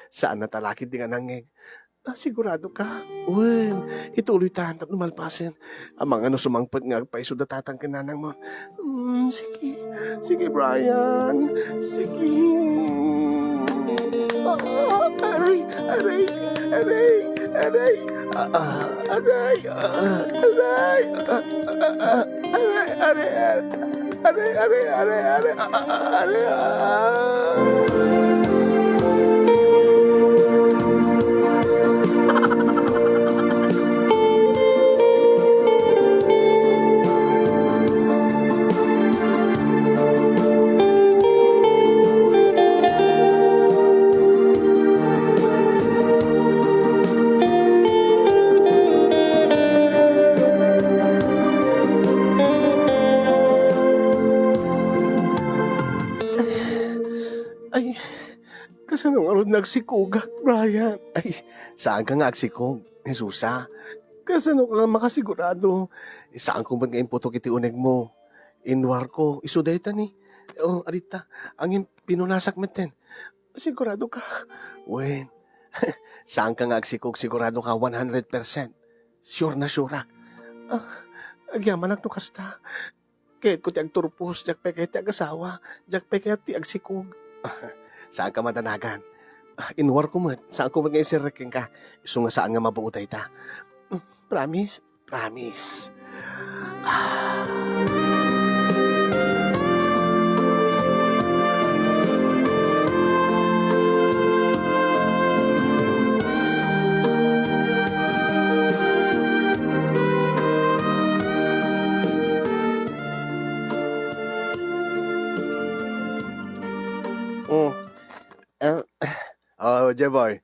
Saan na talakid di nga nangeg? Sigurado ka? Wen, ituloy tahan tap numalpasin. Amang ano sumangpot nga agpaiso datatang kinanang mo. Sige, Brian. Sige. Aray. nagsikugak, Brian. Ay, saan ka nga agsikog? Jesusa, kasano ka nga makasigurado? Saan ko man ngayon putok iti uneg mo? Inwar ko, isudayta ni. Oh, arita, ang pinunasak meten. Sigurado ka? Wen, saan ka nga agsikog? Sigurado ka 100%. Sure na sure. Ah, agyaman ak no kasta. Kahit ko ti agturpos, jak pe kahit ti agasawa, jak pe kahit ti agsikog. Saan ka matanagan? Inwar ko mo, saan ko ngayon sirreking ka? Iso nga saan nga mabuutay ta? Promise? Promise. Mm. Uh, Jeboy.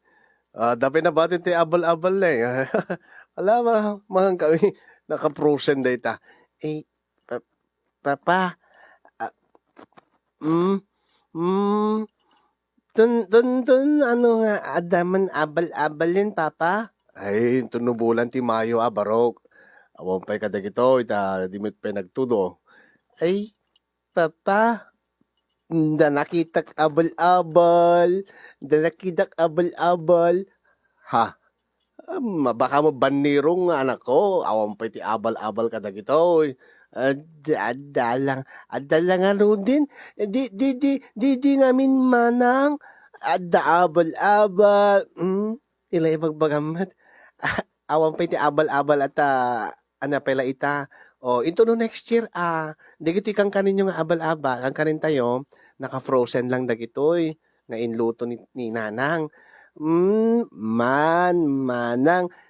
Dapat na batin ti abal-abal na eh. Alam mga kami, naka-frozen data. Eh, papa, ah, mm, mm, ano nga, adaman abal-abalin, papa? Ay, tunubulan ti Mayo, barok. Awang pa'y kadagito, dimit pa'y nagtudo. Ay, papa, nakitak abal-abal, nakitak abal-abal. Ha? Baka mo banirong anak ko, awang pa iti abal-abal ka dagito. Adalang ano din, di namin manang, abal-abal. Tila ibagbagamad. Awang pa iti abal-abal at ana pala ita. O, ito no next year, dagito kang kanin yung abal-abal, kang kanin tayo, naka-frozen lang dagitoy, nga inluto ni nanang. Manang,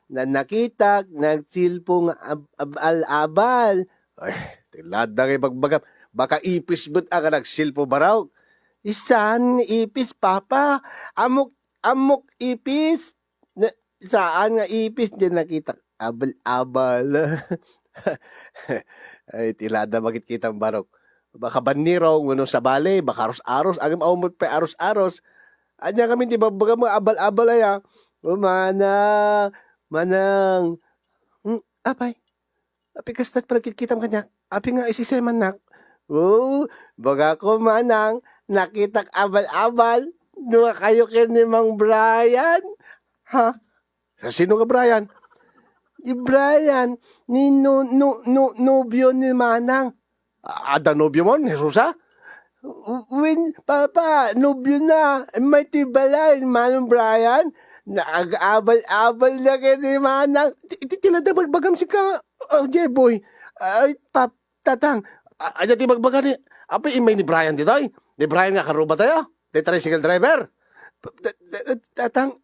na nakita, nagsilpong abal-abal. Ay, tilad na kayo bagbagam. Baka ipis ba't ka nagsilpo baraw? Isan ipis, papa? Amok ipis? Saan nga ipis din nakita? Abal-abal. Ay, tilada magit kitang barok. Baka banirong, sa bale, baka aros-aros, agam aumot pa aros-aros. Anya kami, di ba, baga mga abal-abal ay, manang. Apay, api kastat palagkit kitam kanya, api nga isiseman nak. Baga ko manang, nakitak abal-abal, nuwa kayo ni Mang Brian. Ha? Sino ka, Brian? Ni Brian, ni nobyo ni Manang. Ada nobyo mo, Jesusa? When, papa, nobyo na, may tibalain, Manong Brian, nag-abal-abal na kayo ni Manang. Tilada magbagam si ka, Jeboy. Ay, tatang, aja ti magbaga ni, apa imay ni Brian dito ay? Ni Brian nga karuba tayo? Di tricycle driver? Tatang,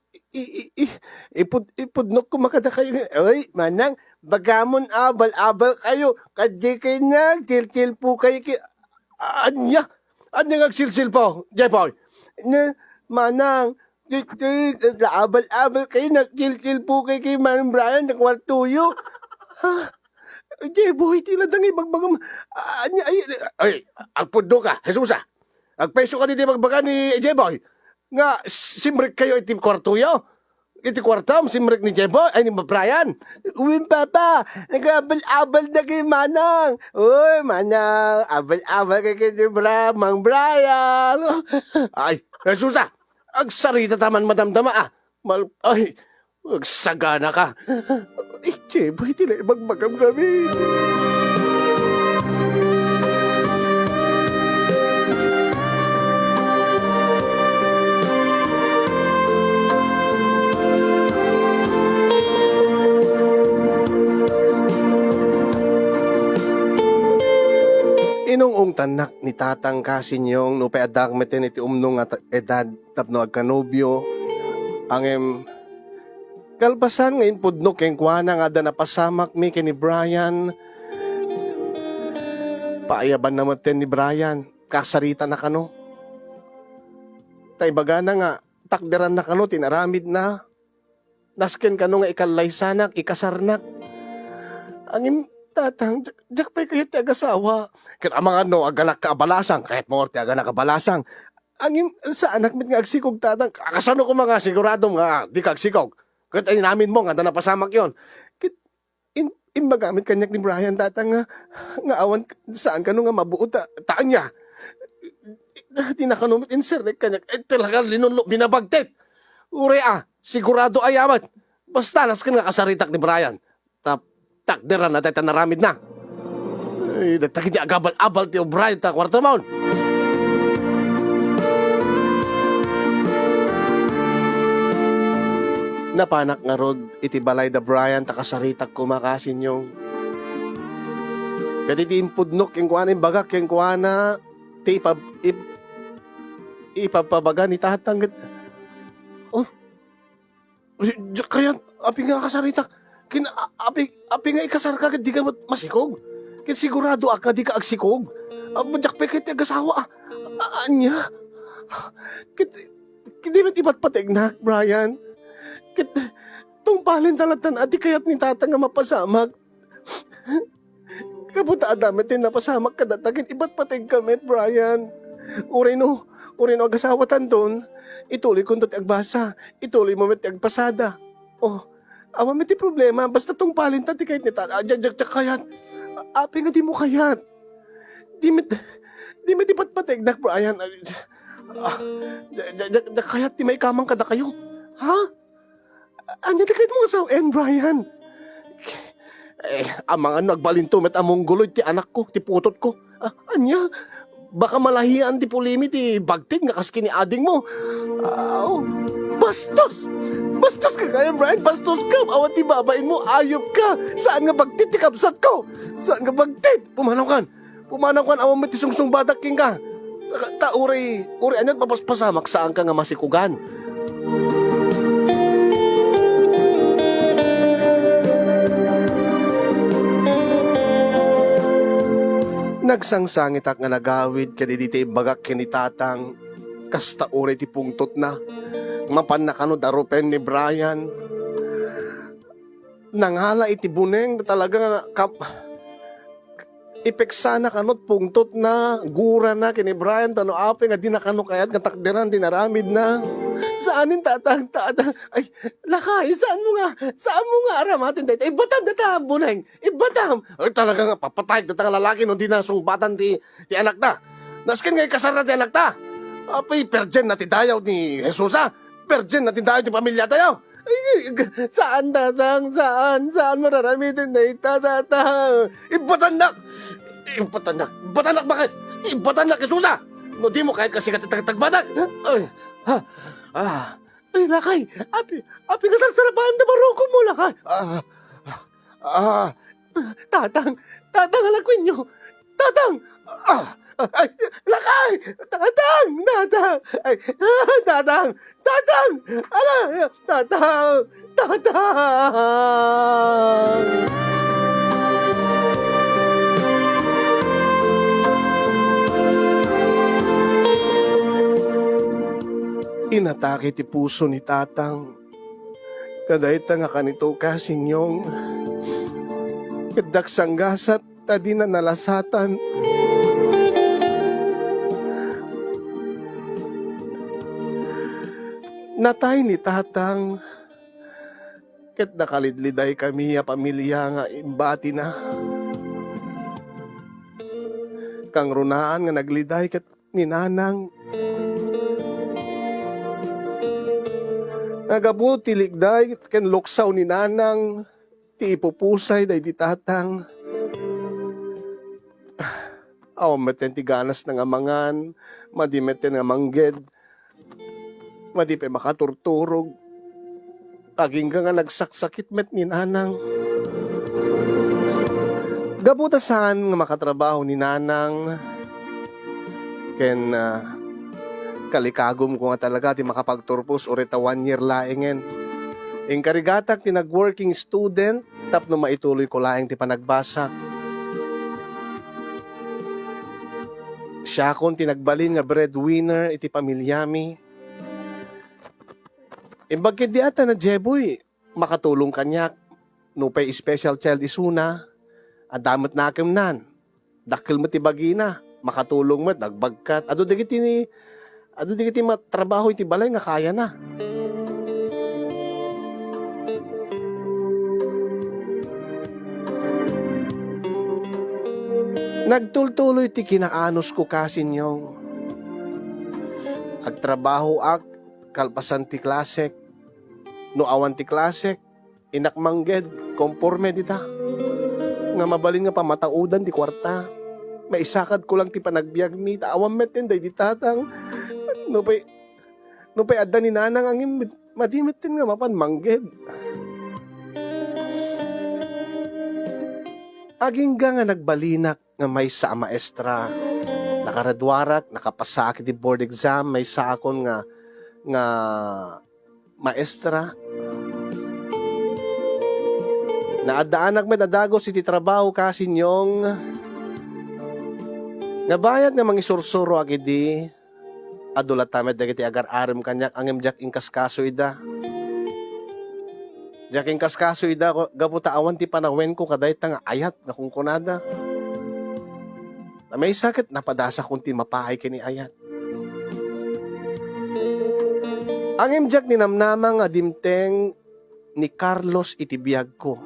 ipudnok ko makada kayo. Ay, Manang, bagamon abal-abal kayo. Kadya kayo nag-til-til po kayo. Anya nagsilsil po, Jepoy? Manang, abal-abal kayo, nag-til-til po kayo kay Manang Brian, nakwartuyo. Ha? Jepoy, tiladang ibagbagam. Ay, agpudo ka, Jesusa. Agpeso ka din ibagbaga ni Jepoy. Nga, simrik kayo iti kwartuyo. Iti kwartam, simrik ni Jepoy, ay ni Brian. Uwin, papa, nag-abal-abal na kay Manang. Uy, Manang, abal-abal kay Mang Brian. Ay, Jesusa, agsarita taman madamdama ay, agsagana ka. Ay, Jepoy, tila ibagbagam kami. Inong tanak ni tatang kasin yung no adak meten iti umnong at edad tapno agkanobyo ang kalpasan ngayon pudno keng kuana nga da napasamak mi kay ni Brian paayaban naman ten ni Brian kasarita na kano tay bagana nga takderan na kano tinaramid na nasken kano nga ikallaysanak ikasarnak ang tatang, jak pa'y kahit ti agasawa. Kaya mga aganak ka abalasang, kahit mo ti aganak abalasang, Sa anak mit nga agsikog tatang, kasano ko mga sigurado nga, di ka agsikog. Kahit ay namin mo, nga napasamak yon. Kit, magamit kanyak ni Brian tatang nga awan saan ka nga mabuo taan niya. Di na kanumit insernek kanyak, talaga linunlo, binabagtit. Ure sigurado ayamat. Basta naskin nga kasaritak ni Brian. Takderan na tayo naramid na. Dagtaki di agabal-abal ti Brian ta kwarta maun. Napanak nga rod, iti balay da Brian, takasaritak kumakasin yung. Kati di impudnok, yung kuwana yung bagak, yung kuwana, ti ipapabaga ni tatang. Oh, kaya, api nga kasaritak, api nga ikasar ka, di ka masikog. Kaya sigurado ka, di ka agsikog. Madyak pa kaya agasawa, anya. Di ba't iba't patignak, Brian? Tung palin talatan ati kayat ni tatang nga mapasamak. Kabuta adamit din napasamak kadatagin iba't patig kamit, Brian. Uri no agasawatan doon. Ituloy kung doon agbasa. Ituloy mo met agpasada. Oh, awa met problema. Basta tung palin tati kayat ni tatang. Ajak kayat. Api nga di mo kayat. Di met iba't patignak, Brian. Kayat di may kamang kada kayo. Ha? Anya dikit mo sa Brian. Amang nagbalintumet among guloy ti anak ko, ti putot ko. Anya, baka malahian ti pulimi ti bagtig nga kaski ni ading mo. Bastos! Bastos ka kaya, Brian. Bastos ka. Awat ti babain mo, ayop ka. Saan nga bagtit ti kapsat ko? Saan nga bagtit? Pumanaw kan, awam mo ti sungsung badaking ka. Uri, anyat papaspasamak saan ka nga masikugan. Nagsangsangit ak nga nagawid kadi diti bagak kini tatang kasta uri ti pungtot na mapan na kano darupen ni Brian nanghala iti buneng talaga ipeksana kanot pungtot na gura na kini Brian tano ape nga di na kano kayat nga takderan dinaramid na saanin tatang ay lakay saan mo nga aramatin dahil ibatam data buneng ibatam ay talaga nga papatay data nga lalaki no di na sungbatan ti anak ta naskin nga ikasar na ti anak ta apay perjen na ti dayaw ni Jesusa perjen na ti dayaw ti pamilya tayo ay, saan tatang saan mararamitin na tatang ibatanak bakit ibatanak Jesusa no di mo kahit kasi katagbadak ay, lakay, api kasar-sarapan na baroko mo, lakay. Tatang, alakwin nyo. Tatang, ay, lakay, tatang, ay, tatang, ala, tatang. Inatake ti puso ni tatang. Kadayta nga kanito kasinyong. Kadaksanggasat tadi na nalasatan. Natay ni tatang. Ket nakalidliday kami a pamilya nga imbati na. Kang runaan nga nagliday ket ninanang. Nagabuti ligday ken luksaw ni nanang ti ipupusay day di tatang. Meten ti ganas ng amangan, madimeten nga mangged, madipe makaturturog. Aging ka nga nagsaksakit met ni nanang. Gabuta saan nga makatrabaho ni nanang ken kalikagom ko nga talaga ti makapagturpos orita 1 year laengen. Ing karigatak ti nag-working student tapno maituloy ko laeng ti panagbasa. Siya kon ti nagbalin nga breadwinner iti pamilyami. Imbagkid di ata na Jeboy, makatulong kanyak. Nupay special child isuna. Adamat na akim nan. Dakil mo ti bagina. Makatulong mo, nagbagkat. Ado dagiti ni Ado di kiti matrabaho iti balay nga kaya na. Nagtultuloy ti kinaanos ko kasin yung agtrabaho ak kalpasan ti klasek no awan ti klasek inakmangged konforme dita nga mabalin nga pamataudan ti kwarta maisakad ko lang ti panagbiag mi ta awan meten day ditatang no pay adda ni nanang angin madimetin nga mapan mangged. Agingga nga nagbalinak nga may sa maestra nakaradwarak nakapasa di board exam may sa akon nga maestra naadaanak med adagos iti trabaho kasin yung nabayad nga mangisursuro agidi adulat tamed dagiti agar-arim kanyak angem jak ingkaskaso ida Jaking kaskaso ida gaputa awan ti panawen ko kaday nga ayat na kung kunada. Na may sakit napadasa kung ti mapahay kini ayat. Ang imjak ni namnama nga dimteng ni Carlos itibiyag ko.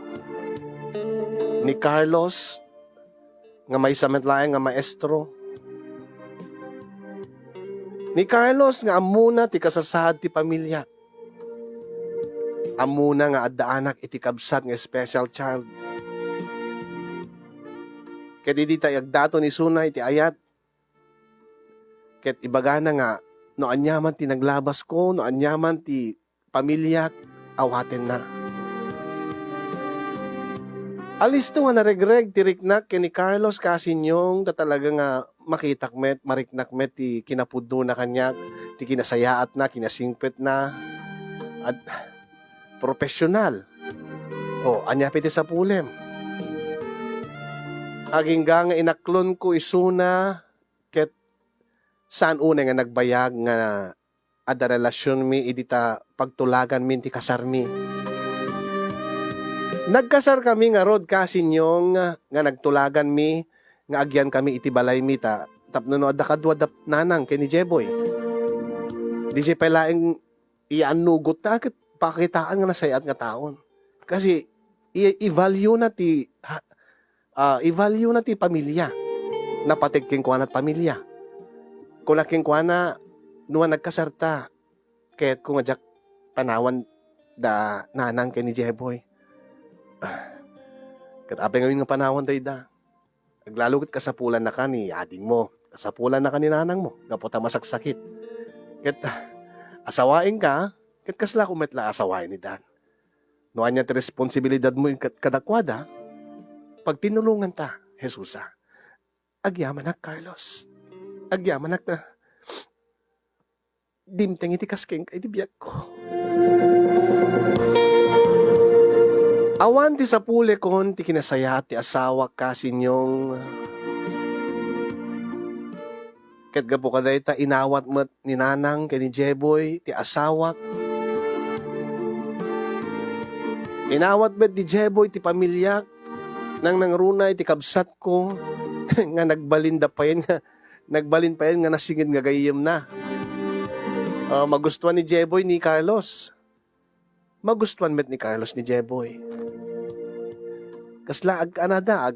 Ni Carlos nga may sametlaeng nga maestro. Ni Carlos nga amuna ti kasasad ti pamilya. Amuna nga adda anak iti kabsat nga special child. Ket idi tay agdato ni Sunay iti ayat. Ket ibagana nga no anyaman ti naglabas ko, no anyaman ti pamilya awaten na. Alisto nga naregreg ti riknak ken ni Carlos kasinyong ta talaga nga makitakmet, mariknakmet ti kinapudno na kanyak, ti kinasayaat na, kinasingpet na. At profesional. O, anyapit sa pulem. Agingga nga inaklon ko isuna ket saan una nga nagbayag nga ada relasyon mi idita pagtulagan min ti kasar mi. Nagkasar kami nga rod kasinyong nga nagtulagan mi nga agyan kami iti balay mi ta tapno no adda kadwa nanang ken ni Jeboy. Di siya palaeng ianugot na ket pakitaan nga nasayat nga taon. Kasi i-value na ti pamilya. Napatigking kwa na't pamilya. Kung laking kwa na nuwa nagkasarta ket kung ajak panawan da nanang ken ni Jeboy. Ket apeng nga panawan day da. Aglalo ket kasapulan na ka ni ading mo. Kasapulan na ka ni nanang mo. Gaputa masaksakit. Ket asawain ka ket kasla kumetla asawain ni Dan. No anya ti responsibilidad mo kadakwada, pag tinulungan ta, Jesusa, agyaman na Carlos. Agyaman na dimteng iti kaskeng kay dibiyag ko. Awan ti sapule kon ti kinasaya ti asawa kasinyong ket gapo kaday ta inawat met ni nanang ken ni Jeboy ti asawak. Inawat bet di Jeboy ti pamilya nang nangrunay ti kabsat ko nga nagbalin pa yan nga nasingid nga gayem na. Magustuhan ni Jeboy ni Carlos. Magustuhan met ni Carlos ni Jeboy. Kasla ag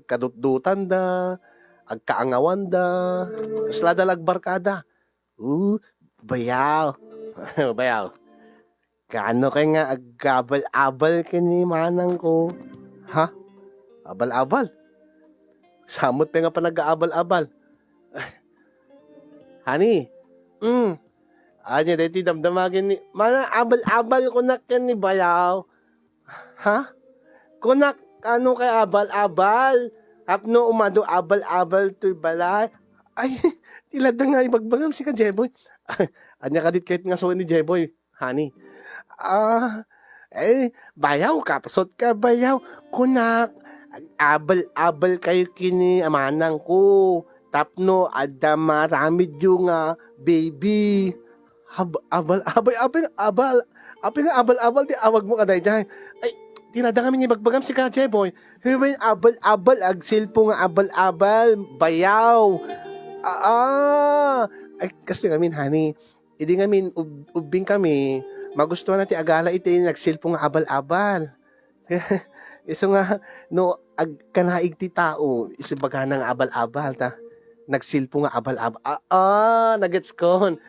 kadutdutan da, agkaangawan da, kasla dalagbarkada. Bayaw. Bayaw. Kano kay nga agabal-abal kini manang ko? Ha? Abal-abal? Samot pa nga pa nag-aabal-abal. Honey, anya dati damdamagin ni, mana abal-abal ko na ken ni bayaw. Ha? Kunak, ano kay abal-abal? Apno umado abal-abal to'y balay. Ay, tilad na nga ibagbagam si ka Jeboy. Anya kadit kahit nga suwan ni Jeboy. Honey, bayaw, kapsot ka bayaw. Kunak, abal-abal kayo kini amanang ko. Tapno, ada marami yung baby. Abal, di awag mo kaday dyan. Ay, tinada kami ni bagbagam si ka Jeboy. Huwag abal, agsilpo nga abal, bayaw. Ay, kasi kami, honey, Idi ngamin ubing kami, magustuhan natin agala iti nagsilpong nga abal-abal. Iso nga no kanaig ti tao, iso baga nga abal-abal ta. Nagsilpo nga abal-abal. Nagets kon.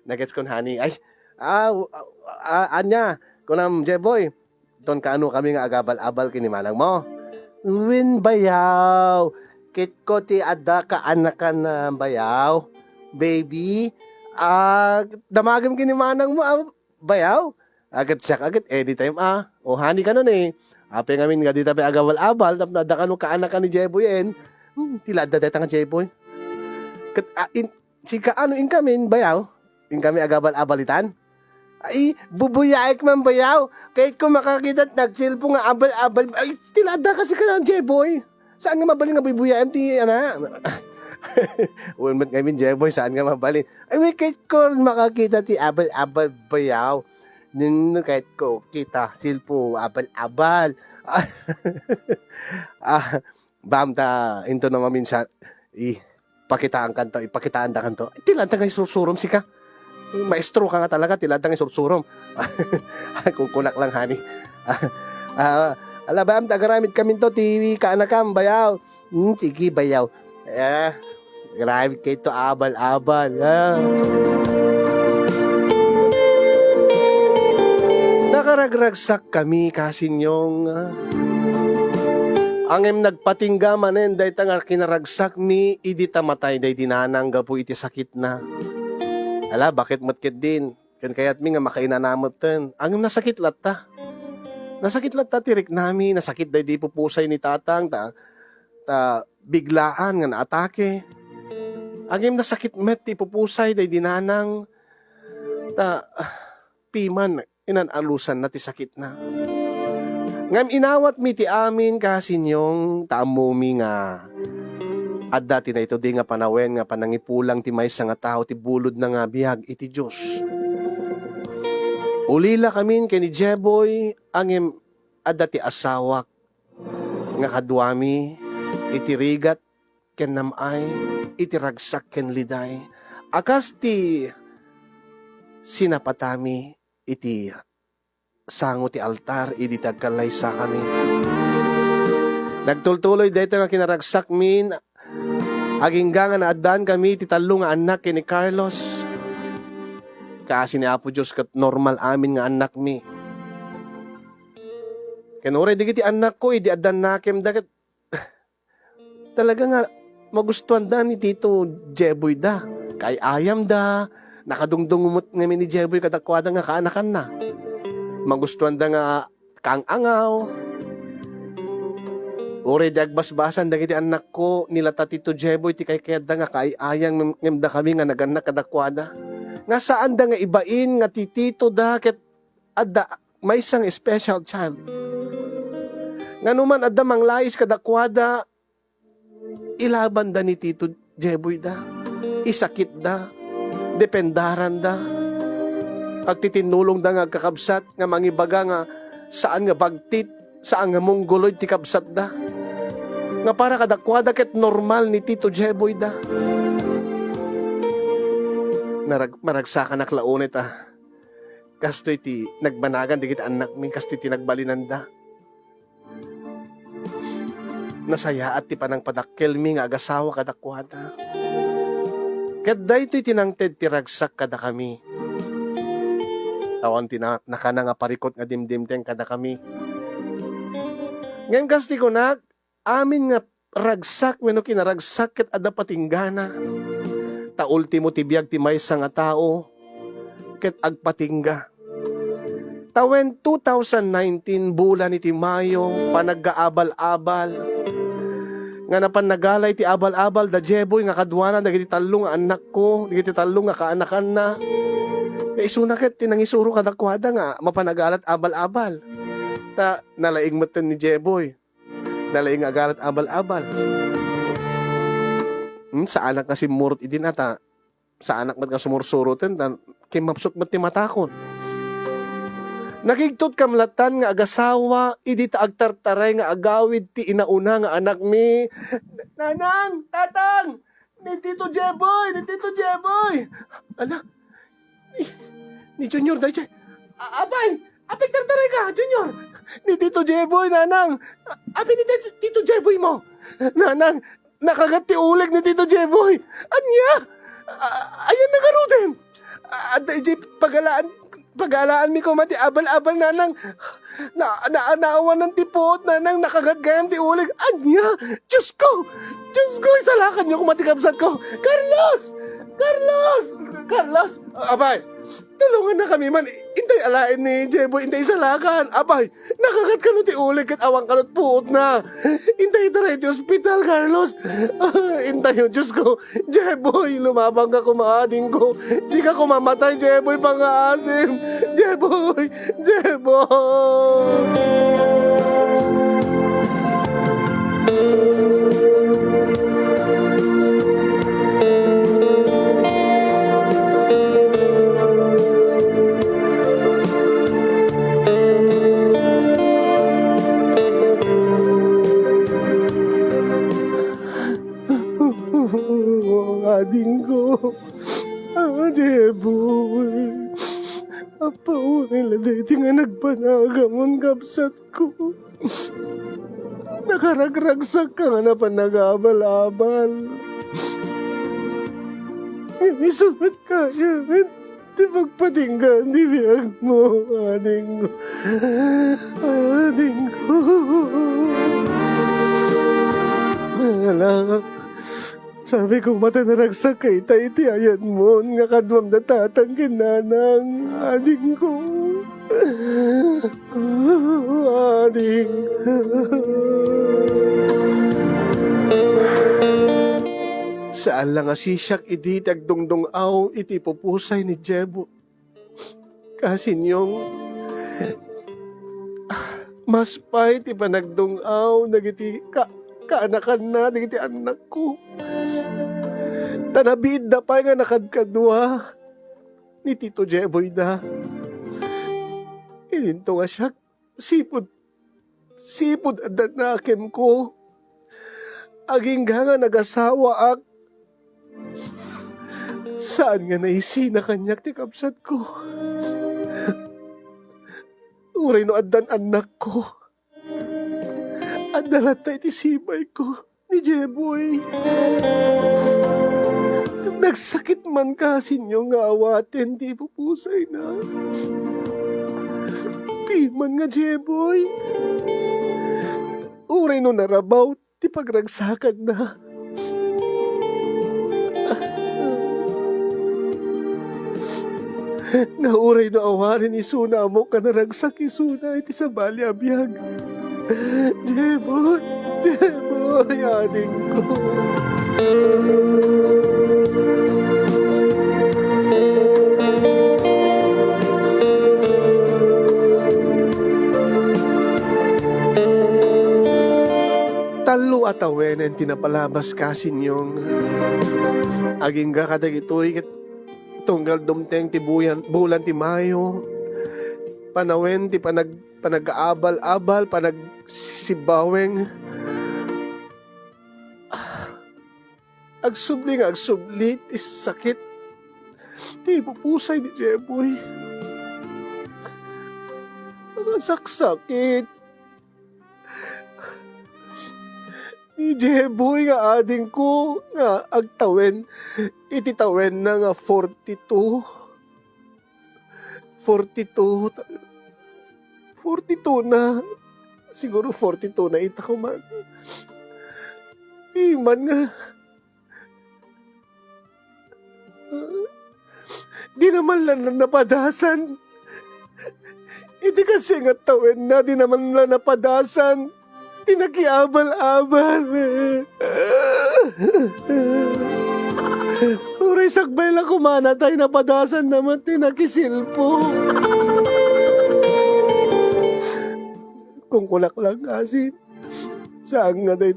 Nagets kon honey. Ay, anya, kunam Jeboy. Don kaano kami nga agabal-abal kinimanang mo. Win bayaw. Kit ko ti adda ka anakan na bayaw. Baby, damagam kinimanang mo bayaw. Agad siya, agad anytime O honey ka nun eh. Ape ngamin nga di tabi agabal-abal, tapos adda ka nung kaanakan ni Jeboy tila adda deta nga Jeboy. Si kaano in kami bayaw. In kami agabal-abalitan. Ay, bubuyaik man bayaw. Kahit kung makakita at nagsilpo nga abal-abal. Ay, tilada kasi ka ng Jeboy. Saan nga mabaling nga bubuyaim ti, Ulmat ngayon, Jeboy, saan nga mabaling? Ay, kahit kung makakita ti abal-abal bayaw. Nung kahit ko kita, silpo, abal-abal. Bamta, into naman minsan, pakitaan kanto, ipakitaan da kanto. Tilada nga susurom si ka. Maestro ka nga talaga, tiladang isursurom. Kung kunak lang, honey. Alabam, tagaramit kami to, TV, kaanakam, bayaw. Sige, bayaw. Garamit kayo to, abal-abal. Nakaragragsak kami kasi nyong angem nagpatingga manen, dahi nga kinaragsak mi, idita matay, dahi dinanang gapu iti sakit na. Ala, bakit matkit din? Kan kaya't mi nga makainanamot ten. Ang nasakit latta. Nasakit latta tirik nami, nasakit day di pupusay ni tatang, biglaan nga naatake. Ang nasakit met ti pupusay day dinanang, piman, inanalusan na ti sakit na. Ngam inawat mi ti amin kasi nyong taamumi nga at dati na ito di nga panawen nga panangipulang ti maysa nga tao ti bulod na nga bihag iti Diyos. Ulila kami kay ni Jeboy angem at dati asawak nga kadwami iti rigat ken namay iti ragsak ken liday. Akas ti sinapatami iti sango ti altar iti tagkalaysa kami. Nagtultuloy dito nga kinaragsak min agingga nga naadaan kami ti talo nga anak ni Carlos. Kasi ni Apo Diyos kat normal amin nga anak mi. Kanure di kiti anak ko di adan nakem dagat. Talaga nga magustuhan da ni Tito Jeboy da. Kay ayam da. Nakadungdungumot ngamin ni Jeboy kadakwada nga kaanakan na. Magustuhan da nga kaang-angaw. Ore dagbasbasan dagiti anak ko nila Tito Jeboy ti kay kayad nga kaayang ngem da kami nga naganak kadakwada. Nga saan da nga ibain nga titito da ket adda may isang special child. Nga numan adda manglais kadakwada ilaban da ni Tito Jeboy da. Isakit da. Dependaran da. Pagtitinulong da nga kakabsat nga mangibaga nga saan nga bagtit saan nga mongoloy ti kabsat da. Nga para kadakwada ket normal ni Tito Jeboy da. Maragsakan na klaunit Kastoy ti nagbanagan digit anak mi, kastoy ti nagbalinanda. Nasaya at ti panang padakkel mi nga agasawa kadakwada. Ket daytoy tinangted ti ragsak kada kami. Tawan ti nakana nga parikot nga dimdimteng kada kami. Ngayon kasti ko amin nga ragsak wenno kinaragsak ket adda patinggana. Ta ultimo ti biag ti maysa nga tao ket agpatingga. Tawen 2019 bulan iti Mayo panaggaabal-abal. Nga napan nagalay ti abal-abal da Jeboy nga kadwana dagiti tallo nga anak ko, dagiti tallo nga kaanakan na. Isuna ket tinangisuro kadakwada nga mapanagalat abal-abal. Ta nalaing meten ni Jeboy. Nalaing agalat abal-abal. Sa anak nga si Murot idin ata. Sa anak mat nga sumursuroten kim mapsot mat ti matakon. Nakigtot kamlatan nga agasawa idi ta agtartaray nga agawid ti inauna nga anak mi. Nanang, tatang, ni Tito Jeboy. Ala, Ni Junior dahil siya. Abay! Apay tartaray ka, Junior! Ni Tito Jeboy, nanang! Apay ni Tito Jeboy mo! Nanang, nakagat ti uleg ni Tito Jeboy! Anya? Ayan na garuden! At pag-alaan mi ko mati abal-abal nanang naawan ng tipot nanang nakagat gayam ti uleg. Anya? Diyos ko! Diyos ko! Isalakan niyo kung matikabsat ko! Carlos! Carlos! Carlos! Abay! Tulungan na kami man. Intay alain ni Jeboy. Intay salakan. Abay, nakagat ka no ti ulig at awang kanot puot na. Intay taray ti hospital, Carlos. Intay yun, Diyos ko. Jeboy, lumabang ka kumaading ko. Di ka kumamatay, Jeboy, pang-aasim. Jeboy! Jeboy! Ading ko, Jeboy. Apaw, iladeti nga nagpanagamon kapsat ko. Nakaragragsak ka nga na panagabal-abal. Isumat kaya, di pagpatinggan, di biyag mo, ading ko. Ading ko. Alam, sabi ko matanaragsak kay iti ayan mo nga kadwam na tatangkin nanang ading ko. Ading. Saan lang asisyak iti tagdungdung aw iti pupusay ni Jebo. Kasinyong mas pa iti panagdung aw nagiti kaanakan na nagiti anak ko. Tanabid na pa nga nakadkadwa ni Tito Jeboy na. Ininto nga siya, sipod at nakim ko. Aging nga nagasawa ak. Saan nga naisina kanyak ti kapsat ko? Uray no addan anak ko. Addalatay ti sibay ko ni Jeboy. Nagsakit man kasi nyo nga awatin, di pupusay na. Piman nga, Jeboy. Uray no narabaw, di pagragsakan na. Nauray no awarin isuna mo ka naragsak isuna iti sa bali abiyag. Jeboy, Jeboy, ading ko. Talo at awenen tinapalabas kasin yung aging ga kadag ito'y tunggal dumteng ti bulan ti Mayo. Panawen ti panag-aabal-abal, panagsibaweng. Agsubli ti sakit. Ti pupusay ni Jeboy. Mga saksakit. Ni Jeboy nga ading ko nga agtawen. Ititawen na nga 42 na. Siguro 42 na ita ko man. Iman nga. Di naman lang napadasan. Iti kasi nga tawen na, di naman lang napadasan. Tinakiabal-abal. Uray sakbay lang kumanatay, napadasan naman, tinakisilpo. Kung kulak lang kasi, saan nga day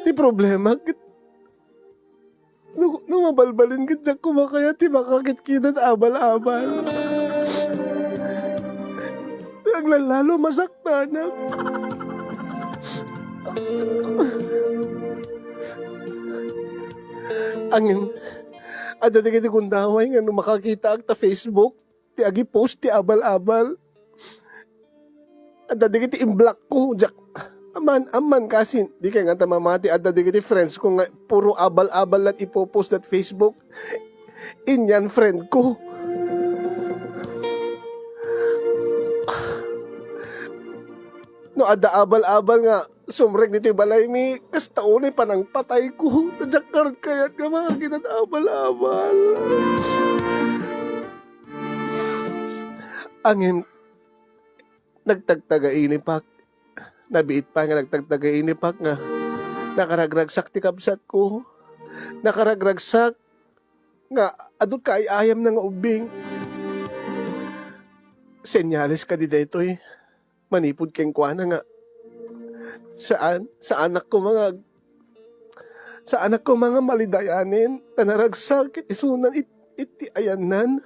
ti problema, nung mabalbalin ka kumakaya, ti makakit-kitat abal-abal. Naglalalo masaktanak. At dati kiti kundaway nga nung makakita ang ta Facebook, ti agi post ti abal-abal. At dati kiti in-block ko, jak. Aman kasi, di kaya nga tamamati. At dati kiti friends ko nga, puro abal-abal at ipopost at Facebook. Inyan friend ko. No, ada abal-abal nga, sumrek dito yung balay mi, kas taunay pa ng patay ko. Nadyakarot kaya't nga mga kinat abal-abal. Angin, nagtagtaga-inipak. Nabiit pa nga nagtagtaga-inipak nga. Nakaragragsak ti kapsat ko. Nakaragragsak nga, adot ka ay ayam na nga ubing. Senyales ka di dito eh. Manipod keng kuana nga. Sa anak ko mga malidayanin, tanaragsak, isunan, iti ayanan.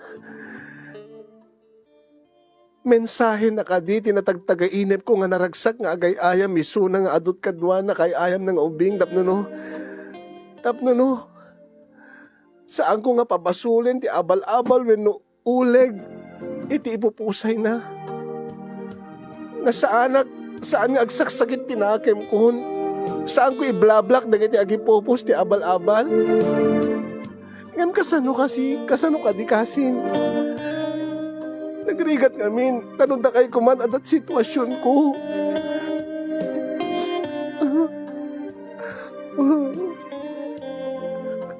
Mensahe na kadi, tinatagtaga-inip ko nga naragsak nga agay ayam, isuna nga adot kadwa na kay ayam ng ubing, tapno no. Saan ko nga pabasulin, ti abal-abal, wenno uleg, iti ipupusay na. Nga saan nga agsaksakit tinakem kun, saan ko iblablak dagiti agipopos ti abal-abal. Ngam kasano ka di kasin. Nagrigat ngamin, tanong na kay kuman adat sitwasyon ko.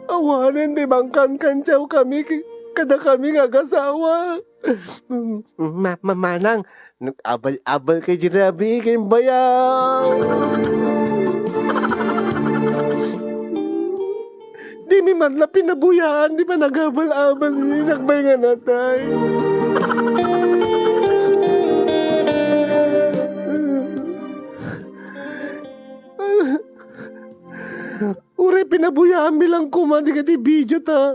Awanin di bangkan kanjaw kami, kada kami ngagasawa. Mamanang, nag-abal-abal kay Jirabi, kay bayang. Di mi man la pinabuyaan, di ba nag-abal-abal, nagbay nga natay. Ure, pinabuyaan bilang kumandi ka di video ta.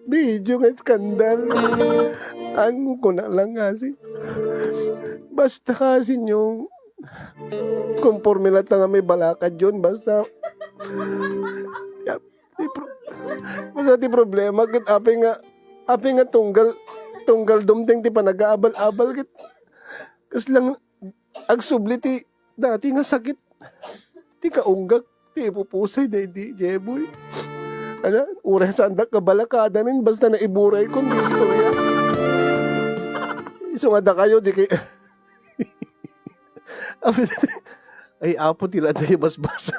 Video nga skandal. Ang ko na lang kasi. Basta kasi yung conforme lang nga may balakad yun. Basta di problema. Api nga tunggal dumdeng ti pa nag-aabal-abal. Kas lang agsubli ti dati nga sakit. Ti kaunggag. Ti ipupusay di jeboy. Ano, ure sa andak kabalakada nin, basta na iburay kong istorya. Isungada kayo, di kayo. Ay, apo tila tayo basbasa.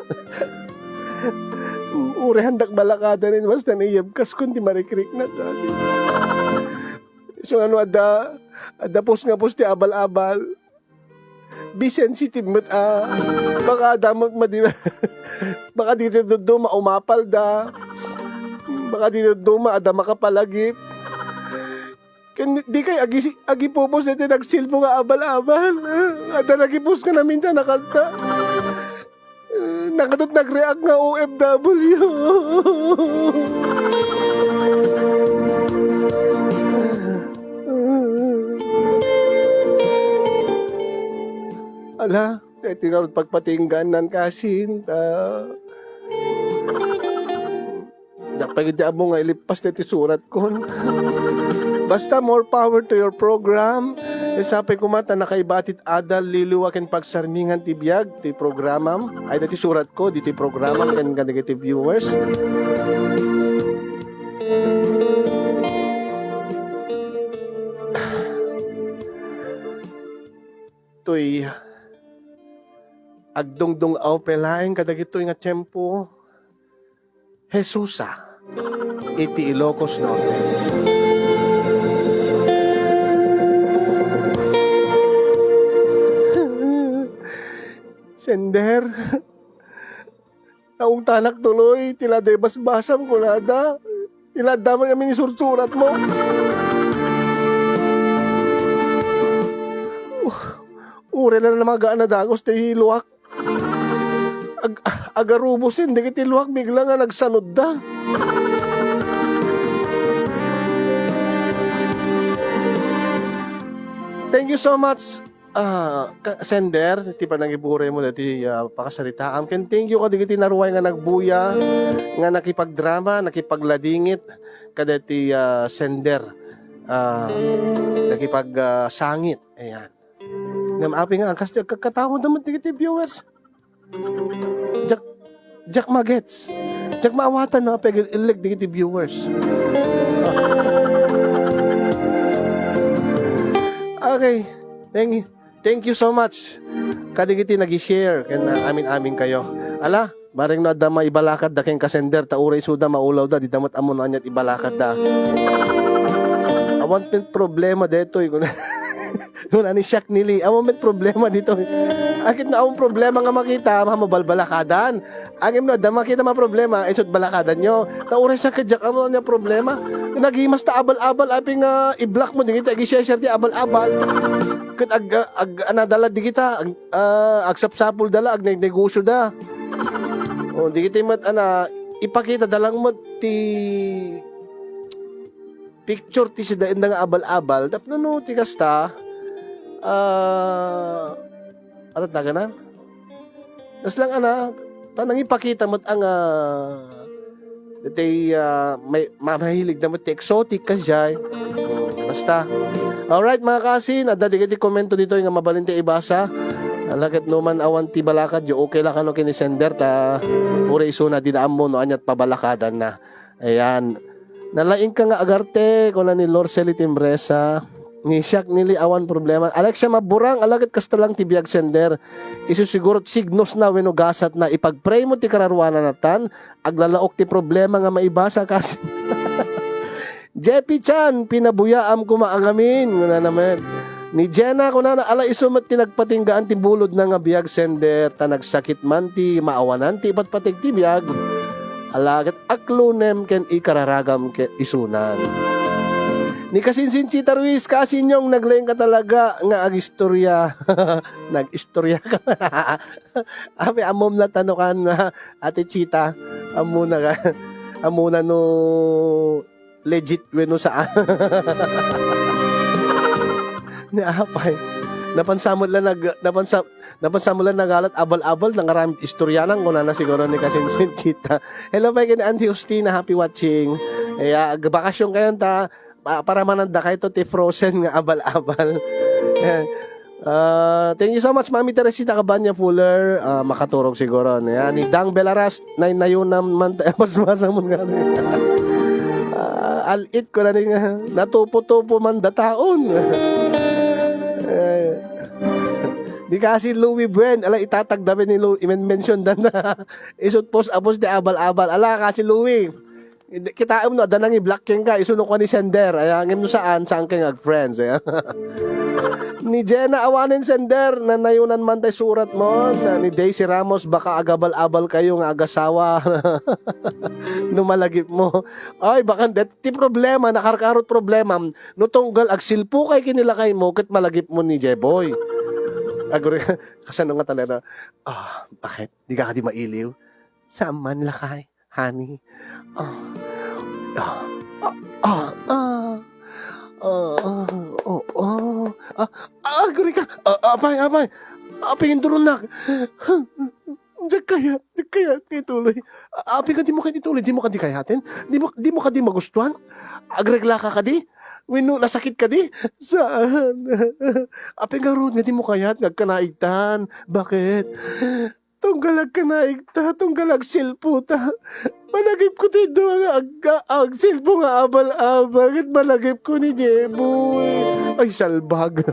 Ure handak balakada nin, basta na iyabkas kung di marikrik na kasi. So ano, ada post nga post ti abal-abal. Be sensitive, baka damag baka dito do maumapal da. Baka dito duma, ada makapalagip. Di kay agi pupos na nagsilpo nga abal-abal. Ada nagipos ka na minsan nakasta. Nakadot nag-react nga OFW. Ala, tinarod pagpatingganan kasin. Pagkita mo nga ilipas na surat ko. Basta more power to your program. Isapay kumata na kay Batit Adal liliwakin pagsarningan ti biyag ti programam. Ay dati surat ko di ti programam kan negative viewers. Toy agdongdong aw pelaeng kadagitoy nga tiyempo. Jesusa iti Ilocos Norte. Sender, naung tanak tuloy, tila de basbasam ko nada. Tila damang kami ni sursurat mo. Ure na namagaan na dagos ti luwak. Agarubusin, di kiti luwak, bigla nga nagsanod da. Thank you so much, sender, ti pa nangibure mo dati pakasalita. Ken thank you kadigiti naruway nga nagbuya, nga nakipagdrama, nakipagladingit, kadati sender, sangit. Ayan. Ngam api nga, kasi kakatawad naman digiti viewers. Jack magets. Jack maawatan na api ilig digiti viewers. Okay. Thank you so much. Kadigiti nag-share ken amin kayo. Ala, bareng no adda maibalakad da ken kasender ta uray suda maulaw da di damot amon anyat ibalakad da. Awan met problema detoy kun kun ani siyak nili. Awan met problema dito. Akit na awang problema nga makita mabalbalakadan. Agim no adda makita ma problema isut balakadan nyo. Ta uray sa kadyak amon nya problema. Nagimas ta abal-abal aping i-block mo digiti agi-share ti abal-abal. Ket anadala di kita agsapsapul dala ag negosyo da. O di kita mat ipakita dalang mo ti picture ti sida nga abal-abal tapno no ti kasta ano taga na? Tas lang panang ipakita mo ang may mahilig na mo ti exotic ka dyan. Basta. Alright mga kasin, adda komento dito nga mabalinti ibasa. Alakat numan awan ti balakad yo okay la kano kini sender ta ure iso na dinaam mo no anyat pabalakadan na. Ayan. Nalaing ka nga agarte ko na ni Lorceli Timbresa. Ni siyak nili awan problema. Alexia maburang alakat kasta lang ti biag sender. Isu siguro signos na wenno gasat na ipagpray mo ti kararwanan natan aglalaok ti problema nga maibasa kasi. Jeppy Chan, pinabuyaam ko maangamin. Nguna naman. Ni Jenna, kung na ala isumat tinagpatinggaan ti bulod na nga biyag sender, ta nagsakit man ti maawanan ti ipatpatig ti biyag. Alagat aklunem ken ikararagam ke isunan. Ni Kasinsin Chita Ruiz, kasinyong naglayang ka talaga nga agistorya. Nag-istorya ka. Api, amom na tanukan na ate Chita. Amuna ka. Amuna no legit weno saan. Ni apay. Napansamot lang nagalat abal-abal nang aramid istoryanan ko na siguro ni Kasinsin Chita. Hello pa kay Auntie Justina, happy watching. Bakasyon kayo ta para mananda kayo to ti frozen nga abal-abal. Thank you so much Mami Teresita Cabanya Fuller, makaturog siguro niya. Ni Dang Belaras na nayunam man mas masamon nga alit ko na rin natupo-tupo man dataon. Di kasi Louis Buen ala itatagdamin ni Louis i-mention dan na isut post apos di abal-abal ala kasi Louis kita no danang i-block ken ka isuno ko ni sender ay ngem no saan ken ag friends ni Jenna awanen sender na nayunan man tay surat mo ni Daisy Ramos baka agabal-abal kayo nga agasawa numalagip mo ay baka ti problema nakarkarot problema no tunggal ag silpo kay kinilakay mo ket malagip mo ni Jeboy agure kasano nga talaga bakit di ka di mailiw saan man lakay honey. Guri ka. Apay. Apingin durunak. Diyak kaya tuloy. Aping ka di mo ituloy, di mo ka di kayatin, di mo ka di magustuhan. Agregla ka di. Wino nasakit ka di. Saan? Aping ka ron, di mo kayat, nagkanaigtan. Bakit? Tunggalag ka na igta, tunggalag silpo ta. Malagip ko ti doang ag silpo nga abal-abal. Bakit malagip ko ni Jeboy? Ay, salbag.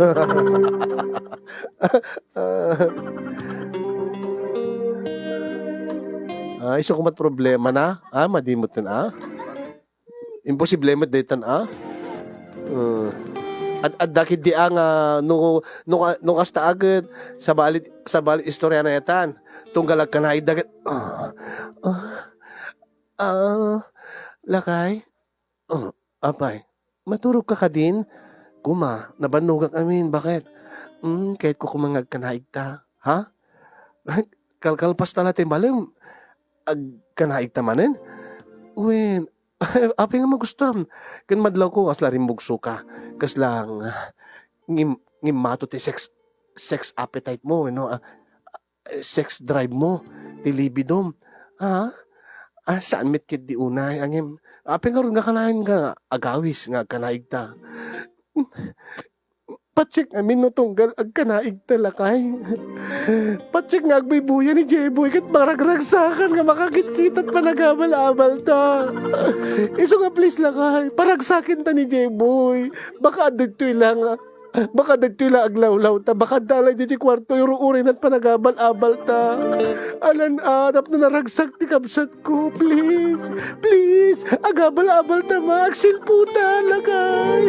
Iso kumat problema na. Madimot na imposible mo daytan at dakit di ang nung kasta agad sa balit istorya na yatan tunggalag ka na idagat lakay apay maturog ka din kuma nabanugak amin bakit kahit ko kumangag ka na igta ha kalkalpas na natin balim ag ka na igta manin wen api nga magustuhan. Kan madlaw ko kasla rin bugso ka. Kaslang ngim mato ti sex sex appetite mo, sex drive mo, ti libidom. Ha? Saan met ket di unay angem. Apeng karon nga kanain nga agawis nga kanaig ta. Patsik amin no tunggal ag kanaig talakay. Patsik nga agbibuya ni Jeboy ket maragragsakan nga makakit-kitat pa nagabal-abal ta. Iso nga please lakay, paragsakin ta ni Jeboy. Baka adagtoy lang aglawlaw ta, baka dalay diti kwarto uruurin at panagabal-abal ta. Alan tap na naragsak ti kabsat ko, please, please, agabal-abal ta ma, agsilputa lakay.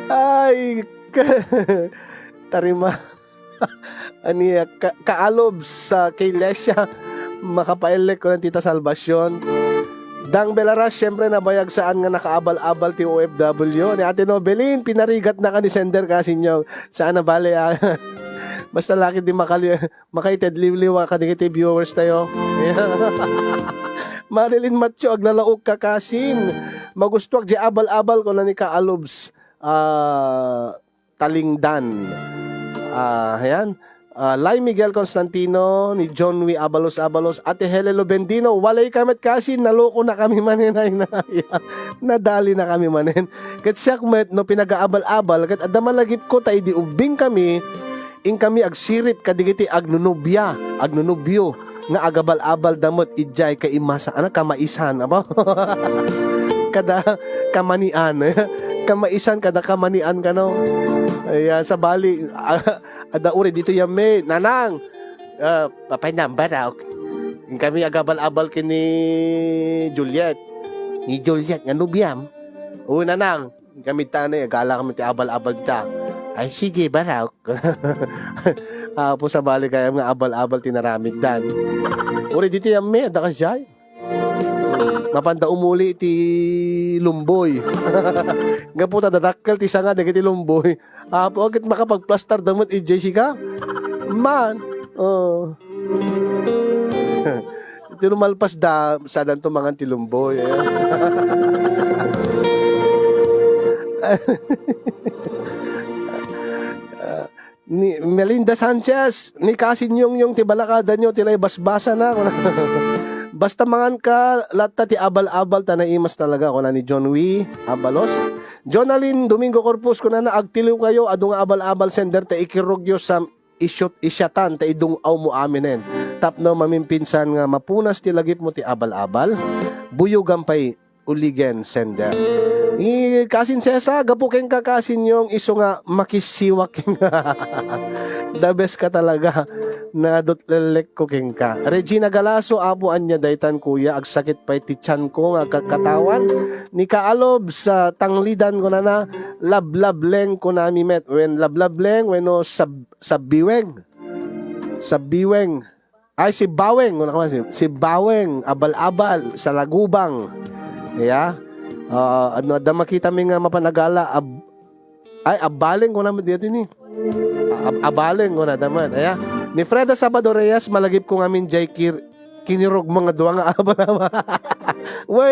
Ay, tarima. Ani kaalob sa kay Lesya, makapaelek ko ng Tita Salvacion. Dang Belaras, syempre nabayag saan nga nakaabal-abal ti OFW. Ni Ate Nobelin, pinarigat na ka ni Sender kasi nyo. Saan na bale basta laki di makaited liwliwa ka di viewers tayo. Marilyn Macho, aglalaog kakasin. Magustuak di abal-abal ko na ni Kaalobs Talingdan. Ayan. Lai Miguel Constantino, ni John W. Abalos, Ate Helelo Bendino, walay kamet kasi, naloko na kami manin, ay nadali na kami manin. Kat siyak met, no pinag-aabal-abal, kat adamalagit ko, tayo di ubing kami, ing kami agsirit, kadigiti agnunubyo, nga agabal-abal damot, ijay, kaimasa, kamaisan, aba? Kada kamanian, kamaisan, kada kamanian ka no. Ay, sa bali, adaure dito yame, nanang, papay number raw. Kami agabal-abal kini Juliet. Ni Juliet, nga nubyam. O nanang, kami tanay, agala kami ti abal-abal dita. Ay, sige ba raw? Po sa bali kaya nga abal-abal tinaramid dan. Uri dito yame, ada ka siya. Mapanda umuli ti Lumboy. Nga po dadakkel ti sanga dagiti Lumboy. Po agit makapagplastar damot i Jessica. Man. Oh. Iti lumalpas da sa danto mangan ti Lumboy. Ni Melinda Sanchez, ni kasin yung ti balakada nyo tilay basbasa na. Basta mangan ka, lata ti abal-abal ta naimas talaga ko na ni John W. Abalos. Jonalyn Domingo Corpus ko na agtiliw kayo adung abal-abal sender ta ikirugyo sa isyatan ta idung aw mo aminen. Tapno mamimpinsan nga mapunas ti lagip mo ti abal-abal. Buyugan pay uligen sender. Kasin sesa, gapukeng kakasin yung iso nga makisiwak nga. The best ka talaga na dotlelek ko keng ka. Regina Galaso, abuan niya daytan kuya, agsakit pa iti tiyan ko nga katawan. Ni Kaalob sa tanglidan ko na lablableng ko na met. When lablableng, when no sabiweng. Sabiweng. Ay, si Baweng. Si Baweng, abal-abal, sa Lagubang. Yeah. Da makita mi nga mapanagala abaling ko naman dito ni abaling ko na daman aya ni Freda Sabado Reyes malagip ko ngamin jay kinirog mga duwa nga abal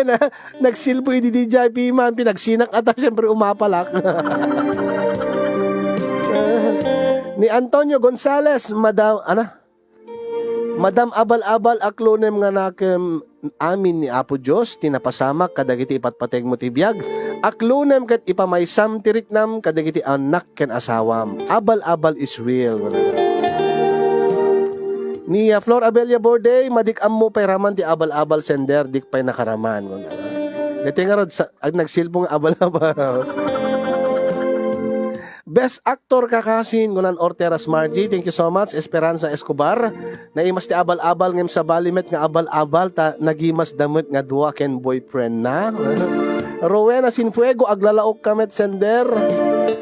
na nagsilpo idi di jay piman pinagsinak ata siyempre umapalak. Ni Antonio Gonzales Madam abal-abal aklonem nga nakem amin ni Apo Diyos tinapasamak kadagiti ipatpateg mo ti biag aklonem ket ipamaysam tiriknam kadagiti anak ken asawam abal-abal is real. Ni Flor Abelia Borday madikam mo pay raman ti abal-abal sender dik pay nakaraman. Dito nga rod nagsilpong abal-abal. Best Actor kakasin ngunan Orteras Margie, thank you so much. Esperanza Escobar, naimas ti abal-abal ngem sa balimet nga abal-abal ta nagimas damot nga duwa ken boyfriend na. Rowena Sinfuego aglalaok kamet sender.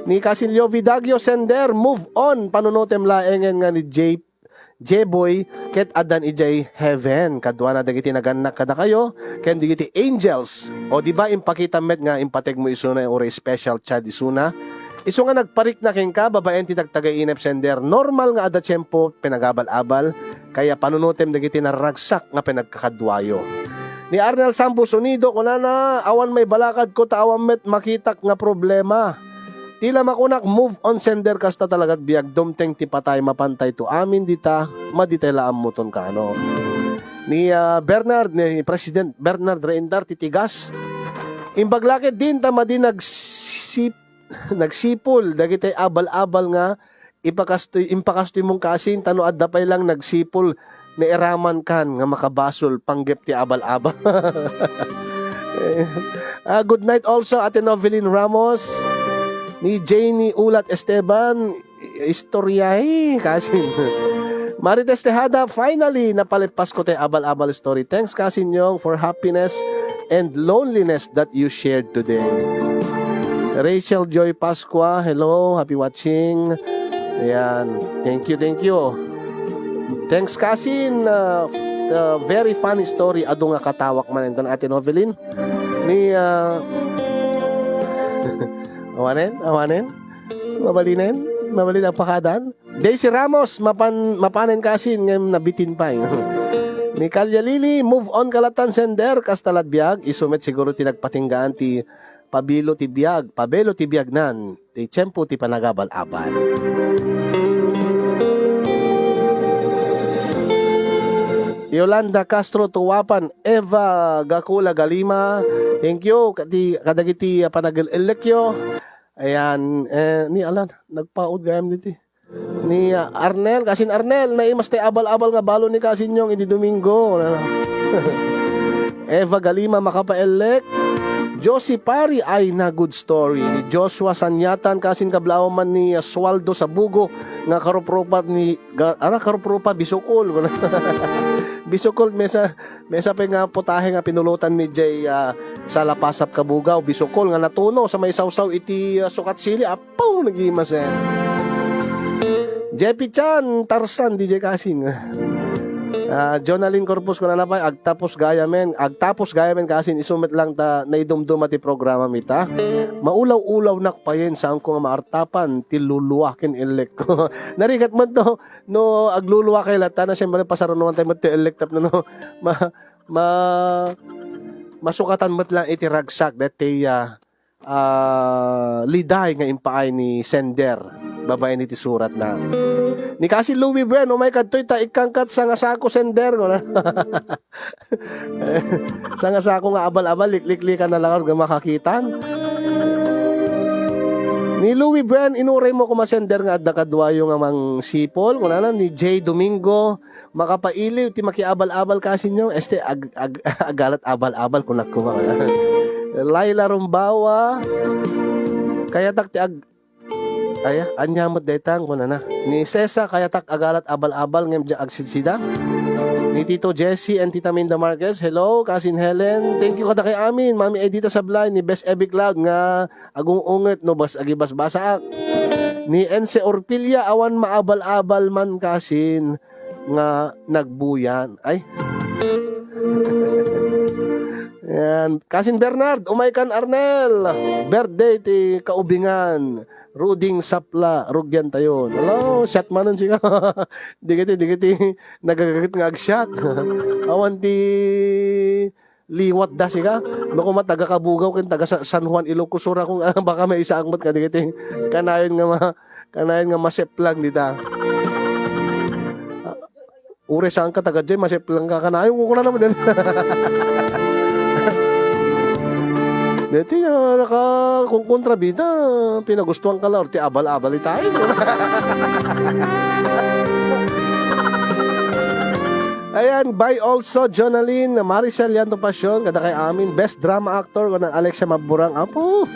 Ni Casilio Vidagio sender, move on panunotem laengen nga ni J-Boy ket adan ijay heaven kadwa na dagiti naganak kada kayo ken digiti angels. O di ba impakita met nga impateg mo isuna yung special chat isuna. Iso nga nagparik na king ka, babaen ti tagtagay-inep sender. Normal nga ada tiyempo pinagabal-abal, kaya panunutem dagiti naragsak nga pinagkakadwayo. Ni Arnel Sampos Unido, kunana, awan may balakad ko, taawan met makitak nga problema. Tila makunak move on sender kasta talagat biag dumteng ti patay mapantay to amin dita maditay laam mo ton kano. Ni President Bernard Reindar titigas. Imbaglakit din tama din nagsipol dagitay abal-abal nga impakastoy mong kasin tano at dapay lang nagsipol na iraman kan nga makabasol panggep ti abal-abal. Good night also Ate Novelyn Ramos ni Janie Ulat Esteban istoryahe kasin. Marites Tejada, finally napalipas ko tayo abal-abal story. Thanks kasin yung for happiness and loneliness that you shared today. Rachel Joy Pasqua, hello, happy watching. Ayan, thank you. Thanks kasin, very funny story. Ado nga katawak man ito na Ate Novelyn. Ni, awanin, mabalin ang pakadan. Daisy Ramos, mapanen kasin, ngayon nabitin pa. Ni Kalya Lili, move on kalatan sender, kastalad biyag, isumit siguro tinagpatinggaan ti pabelo ti biyag nan, ti tiyempo ti panagabal-abal. Yolanda Castro Tuwapan, Eva Gakula Galima, thank you, kadagiti panag-elekyo. Ayan, ni Alan, nagpaod gayam dito. Ni Arnel, kasin Arnel, naimas tayo abal-abal nga balo ni kasin yung hindi Domingo. Eva Galima makapaelek. Josie Pari ay na good story. Ni Joshua Sanyatan kasin kablao man ni Swaldo sa Bugo nga karupropat ni karupropa Bisukol. Bisukol mesa pa nga putahe nga pinulutan ni Jay sa Lapasap Kabugaw. Bisukol nga natuno sa may sawsaw iti sukat sili apaw nagimas Jeppy Chan Tarsan DJ Kasing. Jonaline Corpus ko na napay agtapos gayamen kasin isumit lang ta naidumdum ati programa mita. Maulaw-ulaw nakpayen saan ko nga maartapan tiluluwakin elek ko. Narigat man to no agluluwa kay lata na siyempre pasarunuan tayo mat elektap na no masukatan mat lang iti ragsak dati liday nga impaay ni sender babae ni ti surat na ni kasi Louis Bren umay kadtoy ta ikangkat sa nga sako sender no na sa nga sako nga abal-abal liklikan na lang nga makakitan ni Louis Bren inuray mo kumasender nga adda kadwayo nga mang sipol kunana ni J Domingo makapailiw ti makiabal-abal kasi nyo agalat abal-abal kunak ko Laila Rumbawa kaya tak ti anyamot detang kunana ni Cesa kaya tak agalat abal-abal ngem agsidsida ni Tito Jesse and Tita Minda Marquez. Hello kasin Helen, thank you kada kay amin Mami Edita Sablay ni Best Ebi Cloud nga agong unget no bas agibas basaak ni Ense Orpilia awan maabal-abal man kasin nga nagbuyan ay yan. Kasin Bernard, umaikan Arnel. Birthday ti kaubingan. Ruding sapla, rugyan tayo. Hello, shot manon siya. Digiti, nagagagit nga ag-shot. Awan ti liwat da siya. Naku mataga kabugaw kin taga San Juan Ilocos Sur kung baka may isa angmat ka digiti. Kanayon nga maseplang dita. Ure saan ka taga dyan, maseplang ka kanayon ko na naman din. Dito kung kontrabida, pinagustuhan ka lang, ti abal-abal tayo. Ayan, bye also, Jonaline, Maricel Yanto Pasyon, kada kay amin, best drama actor, kanang Alexia Maburang, apo,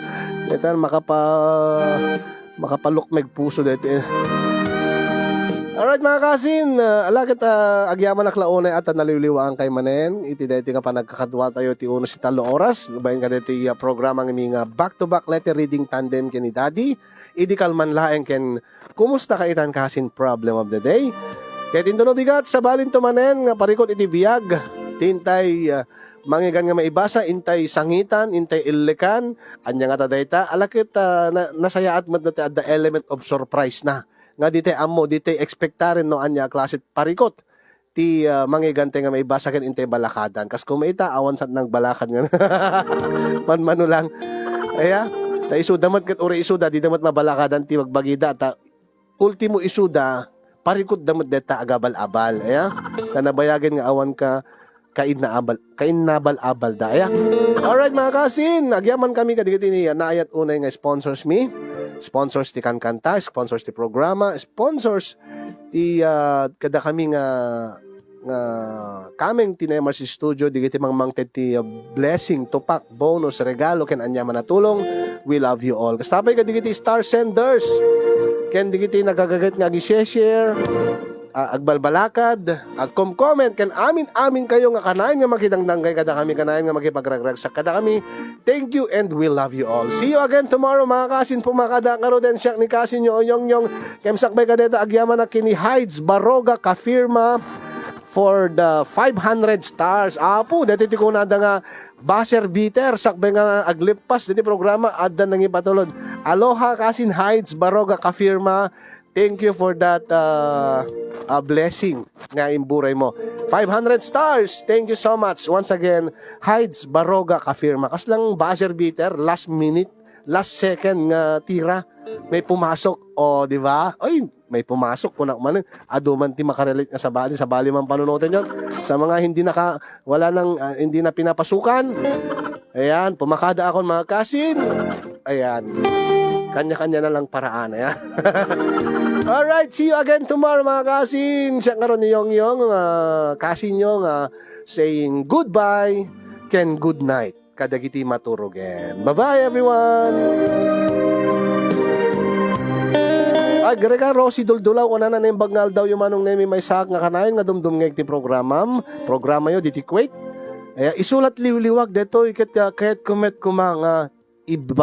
dito makapalukmeg puso dito. Alright mga kasin, alakit agyaman naklaunay at naliliwaan kay manen. Iti dati nga pa nagkakadwa tayo ti uno si talo oras. Babayin ka dati programa ng mga back-to-back letter reading tandem ken ni Daddy. Idi kalman laeng ken kumusta ka itan kasin problem of the day. Kaya tintuno bigat sa balin to manen nga parikot iti biyag. Tintay mangigan nga maibasa, intay sangitan, intay illekan. Anya nga tadayta, alakit nasayaat mo dati at the element of surprise na. Nga dite amo dite expectarin no anya klase parikot ti mangigante nga may basa ken intay balakadan kas kumaita awan sa nang balakad nga manmano lang aya Ta isuda mat ket uri isuda di damat mabalakadan ti magbagida ta ultimo isuda parikot damat deta agabal-abal aya kanabayagan nga awan ka kain nabal-abal da aya. Alright mga kasin, agyaman kami kadigiti ni naayat unay nga sponsors mi. Sponsors ti Kankanta, sponsors ti programa, sponsors ti kada kami nga kaming tinayamar si studio digiti mangmangted ti blessing, tupak, bonus, regalo ken anyaman na tulong. We love you all. Kastapay kadigiti star senders. Ken digiti nagagagat nga gi-share, agbalbalakad, agkom-comment ken amin kayo nga kanayon nga makidangdanggay kada kami kanayon nga makipagragrag sa kada kami. Thank you and we love you all. See you again tomorrow mga kasin pumakada karo den siya ni kasin nyo oyong kemsakbay kadeta agyaman na kini Hides Baroga Kafirma for the 500 stars. Apo, dati ti kunada nga buzzer beater, sakbay nga aglipas, dati programa, adda nang ipatulod. Aloha kasin Hides Baroga Kafirma. Thank you for that blessing nga imburay mo. 500 stars. Thank you so much. Once again, Hides Baroga Kafirma. Kaslang buzzer beater, last minute, last second nga tira. May pumasok. O, di ba? Oy, may pumasok kunak man aduman ti makarelate nga sa bali man panunutin yon sa mga hindi na pinapasukan. Ayan, pumakada ako mga kasin. Ayan, kanya-kanya na lang paraan. Ayan. Alright, see you again tomorrow mga kasin. Siya karon ni Yong kasin nyo saying goodbye ken good night kadagiti maturugen. Bye-bye everyone. Ay, gare ka, Rosie Duldulaw, ko na yung bagnal daw yung manong nemi may sak nga kanayon nga dumdum nga iti programa yo, diti Kuwait. Isulat liwliwag deto, kahit kumet kumanga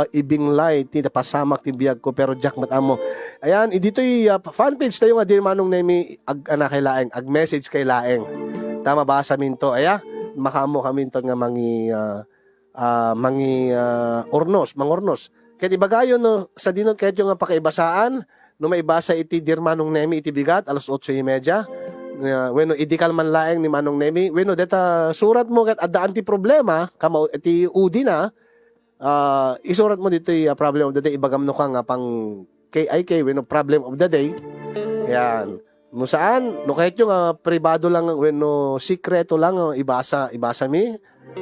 ibinglay, ti napasamak ti biyag ko, pero jack matamo. Ayan, dito yung fanpage tayo nga, di manong nemi kay laeng, ag-message kay laeng. Tama ba sa minto? Aya, makamo kaminton nga mangornos. Kaya ibagayon no, sa dinot kahit yung nga pakiibasaan, no maibasa iti dir Manong Nemi iti bigat alas 8:30. Bueno idikal man laeng ni Manong Nemi. Bueno deta surat mo ket adda anti problema kamo iti udi na. Isurat mo dito yung problem of the day ibagam no ka nga pang KIK bueno problem of the day. Yan. No saan no kahit yung pribado lang bueno sikreto lang ibasa mi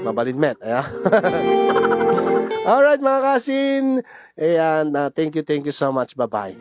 mabalidmet. Ayan. Alright mga kasin. Ayan, thank you so much. Bye-bye.